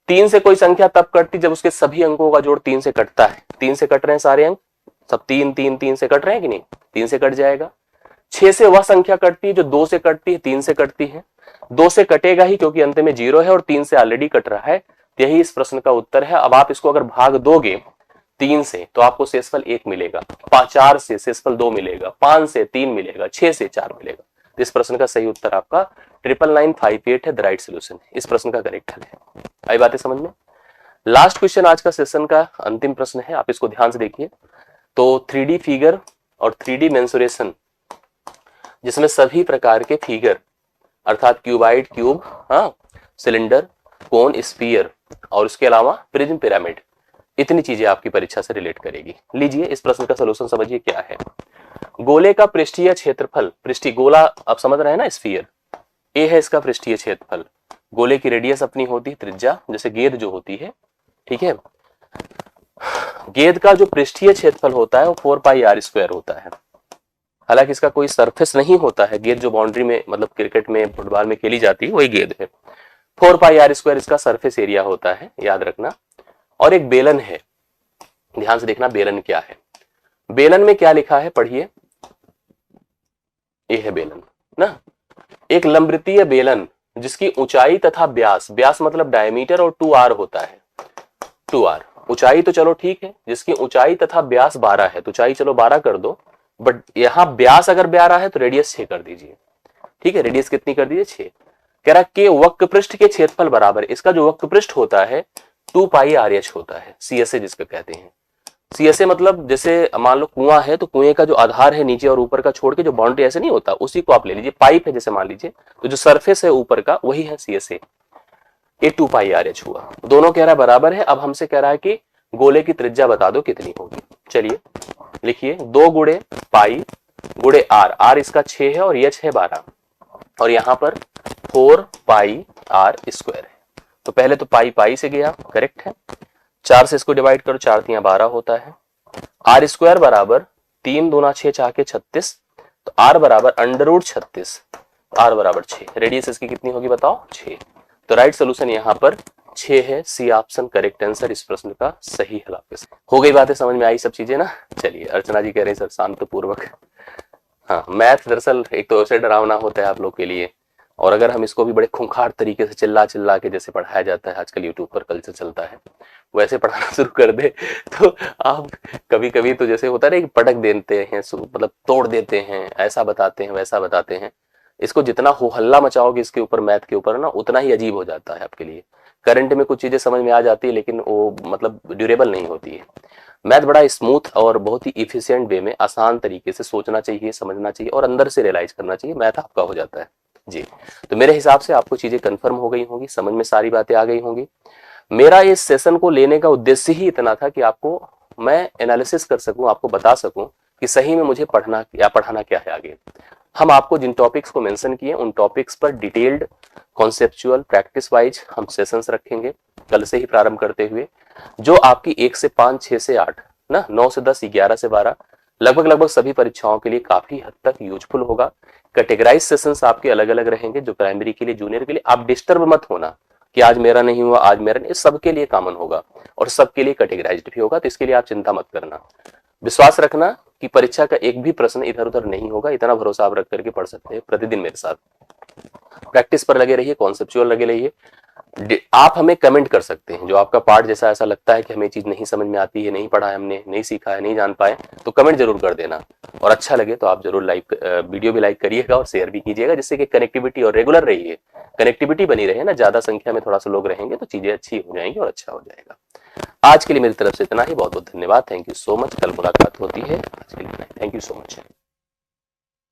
3 से कोई संख्या तब कटती जब उसके सभी अंकों का जोड़ 3 से कटता है, 3 से कट रहे हैं सारे अंक, सब 3 से कट रहे हैं कि नहीं, 3 से कट जाएगा। 6 से वह संख्या कटती है जो 2 से कटती है, 3 से कटती है, 2 से कटेगा ही क्योंकि अंत में 0 है और 3 से ऑलरेडी कट रहा है, यही इस प्रश्न का उत्तर है। अब आप इसको अगर भाग दोगे 3 से तो आपको शेषफल 1 मिलेगा, 4 से शेषफल 2 मिलेगा, 5 से 3 मिलेगा, 6 से 4 मिलेगा। तो इस प्रश्न का सही उत्तर आपका 99958 है, द राइट सोल्यूशन, इस प्रश्न का करेक्ट हल है। आई बातें समझ में। लास्ट क्वेश्चन आज का सेशन का अंतिम प्रश्न है, आप इसको ध्यान से देखिए। तो 3D फिगर और 3D मेंसुरेशन, जिसमें सभी प्रकार के फिगर अर्थात क्यूबाइड, क्यूब, सिलेंडर, कोन, स्फीयर और इसके अलावा प्रिज्म, पिरामिड, इतनी चीजें आपकी परीक्षा से रिलेट करेगी। लीजिए इस प्रश्न का सलूशन समझिए क्या है। गोले का पृष्ठीय क्षेत्रफल, पृष्ठीय गोला आप समझ रहे हैं ना, स्फीयर, ए है इसका पृष्ठीय क्षेत्रफल। गोले की रेडियस अपनी होती है त्रिज्या, जैसे गेंद जो होती है, ठीक है, गेंद का जो पृष्ठीय क्षेत्रफल होता है वो 4πr² होता है। हालांकि इसका कोई सरफेस नहीं होता है, गेंद जो बाउंड्री में मतलब क्रिकेट में, फुटबॉल में खेली जाती है वही गेंद है। 4πr² इसका सरफेस एरिया होता है, याद रखना। और एक बेलन है, ध्यान से देखना बेलन क्या है। बेलन में क्या लिखा है पढ़िए, ये है बेलन ना। एक लंबवृत्तीय बेलन जिसकी ऊंचाई तथा व्यास, व्यास मतलब डायमीटर, और 2r होता है, 2r। ऊंचाई तो चलो ठीक है, जिसकी ऊंचाई तथा व्यास 12 है, तो ऊंचाई चलो 12 कर दो, बट यहां व्यास अगर 12 है तो रेडियस 6 कर दीजिए। ठीक है, रेडियस कितनी कर दीजिए, 6। कह रहा कि वक्र पृष्ठ के क्षेत्रफल बराबर, इसका जो वक्र पृष्ठ होता है 2 पाई RH होता है, CSA जिसको कहते हैं। CSA मतलब जैसे मान लो कुआं है, तो कुएं का जो आधार है नीचे और ऊपर का छोड़ के जो बाउंड्री ऐसे नहीं होता, उसी को आप ले लीजिए। पाइप है जैसे मान लीजिए, तो जो सरफेस है ऊपर का वही है CSA। ये 2 पाई RH हुआ, दोनों कह रहा है बराबर है। अब हमसे कह रहा है कि गोले की त्रिज्या बता दो कितनी होगी। चलिए लिखिए, 2 गुणे पाई गुणे R, R इसका 6 है और H है 12, और यहां पर 4 पाई R स्क्वायर है। तो पहले तो पाई पाई से गया, करेक्ट है। 4 से इसको डिवाइड करो, 4 3 12 होता है। R स्क्वायर बराबर 3 दूना 6 4 के 36, तो R बराबर √36, R बराबर 6। रेडियस इसकी कितनी होगी बताओ, 6। तो राइट सोल्यूशन यहाँ पर 6 है, सी ऑप्शन करेक्ट आंसर इस प्रश्न का सही है। आपके हो गई बातें, समझ में आई सब चीजें ना। चलिए अर्चना जी कह रहे हैं सर शांत पूर्वक। हाँ, मैथ दरअसल एक तो ऐसे डरावना होता है आप लोग के लिए, और अगर हम इसको भी बड़े खूंखार तरीके से चिल्ला चिल्ला के जैसे पढ़ाया जाता है, आजकल यूट्यूब पर कल्चर चलता है, वैसे पढ़ाना शुरू कर दे तो आप कभी कभी तो जैसे होता है ना, पटक देते हैं, मतलब तोड़ देते हैं, ऐसा बताते हैं वैसा बताते हैं। इसको जितना हो हल्ला मचाओगे इसके ऊपर, मैथ के ऊपर ना, उतना ही अजीब हो जाता है आपके लिए। करंट में कुछ चीजें समझ में आ जाती है, लेकिन वो मतलब ड्यूरेबल नहीं होती है। मैथ बड़ा स्मूथ और बहुत ही इफिशिएंट वे में आसान तरीके से सोचना चाहिए, समझना चाहिए और अंदर से रियलाइज करना चाहिए, मैथ आपका हो जाता है जी। तो मेरे हिसाब से आपको चीजें कंफर्म हो गई होंगी, समझ में सारी बातें आ गई होंगी। मेरा इस सेशन को लेने का उद्देश्य ही इतना था कि आपको मैं एनालिसिस कर सकूं, आपको बता सकूं कि सही में मुझे पढ़ना या पढ़ाना क्या है आगे। हम आपको जिन टॉपिक्स को मेंशन किए उन टॉपिक्स पर डिटेल्ड कॉन्सेप्चुअल प्रैक्टिस वाइज हम सेशंस रखेंगे, कल से ही प्रारंभ करते हुए, जो आपकी 1 से 5, 6 से 8 ना, 9 से 10, 11 से 12 लगभग सभी परीक्षाओं के लिए काफी हद तक यूजफुल होगा। कैटेगराइज सेशंस आपके अलग अलग रहेंगे, जो प्राइमरी के लिए, जूनियर के लिए। आप डिस्टर्ब मत होना कि आज मेरा नहीं हुआ, आज मेरा नहीं, सबके लिए कॉमन होगा और सबके लिए कैटेगराइज्ड भी होगा, तो इसके लिए आप चिंता मत करना। विश्वास रखना कि परीक्षा का एक भी प्रश्न इधर उधर नहीं होगा, इतना भरोसा आप रख करके पढ़ सकते हैं। प्रतिदिन मेरे साथ प्रैक्टिस पर लगे रहिए, कॉन्सेप्चुअल लगे रहिए। आप हमें कमेंट कर सकते हैं, जो आपका पार्ट जैसा ऐसा लगता है कि हमें चीज नहीं समझ में आती है, नहीं पढ़ा है हमने, नहीं सीखा है, नहीं जान पाए, तो कमेंट जरूर कर देना। और अच्छा लगे तो आप जरूर लाइक, वीडियो भी लाइक करिएगा और शेयर भी कीजिएगा, जिससे कि कनेक्टिविटी और रेगुलर रहिए, कनेक्टिविटी बनी रहे ना। ज्यादा संख्या में थोड़ा सा लोग रहेंगे तो चीजें अच्छी हो जाएंगी और अच्छा हो जाएगा। आज के लिए मेरी तरफ से इतना ही, बहुत बहुत धन्यवाद, थैंक यू सो मच। कल मुलाकात होती है, आज के लिए थैंक यू सो मच।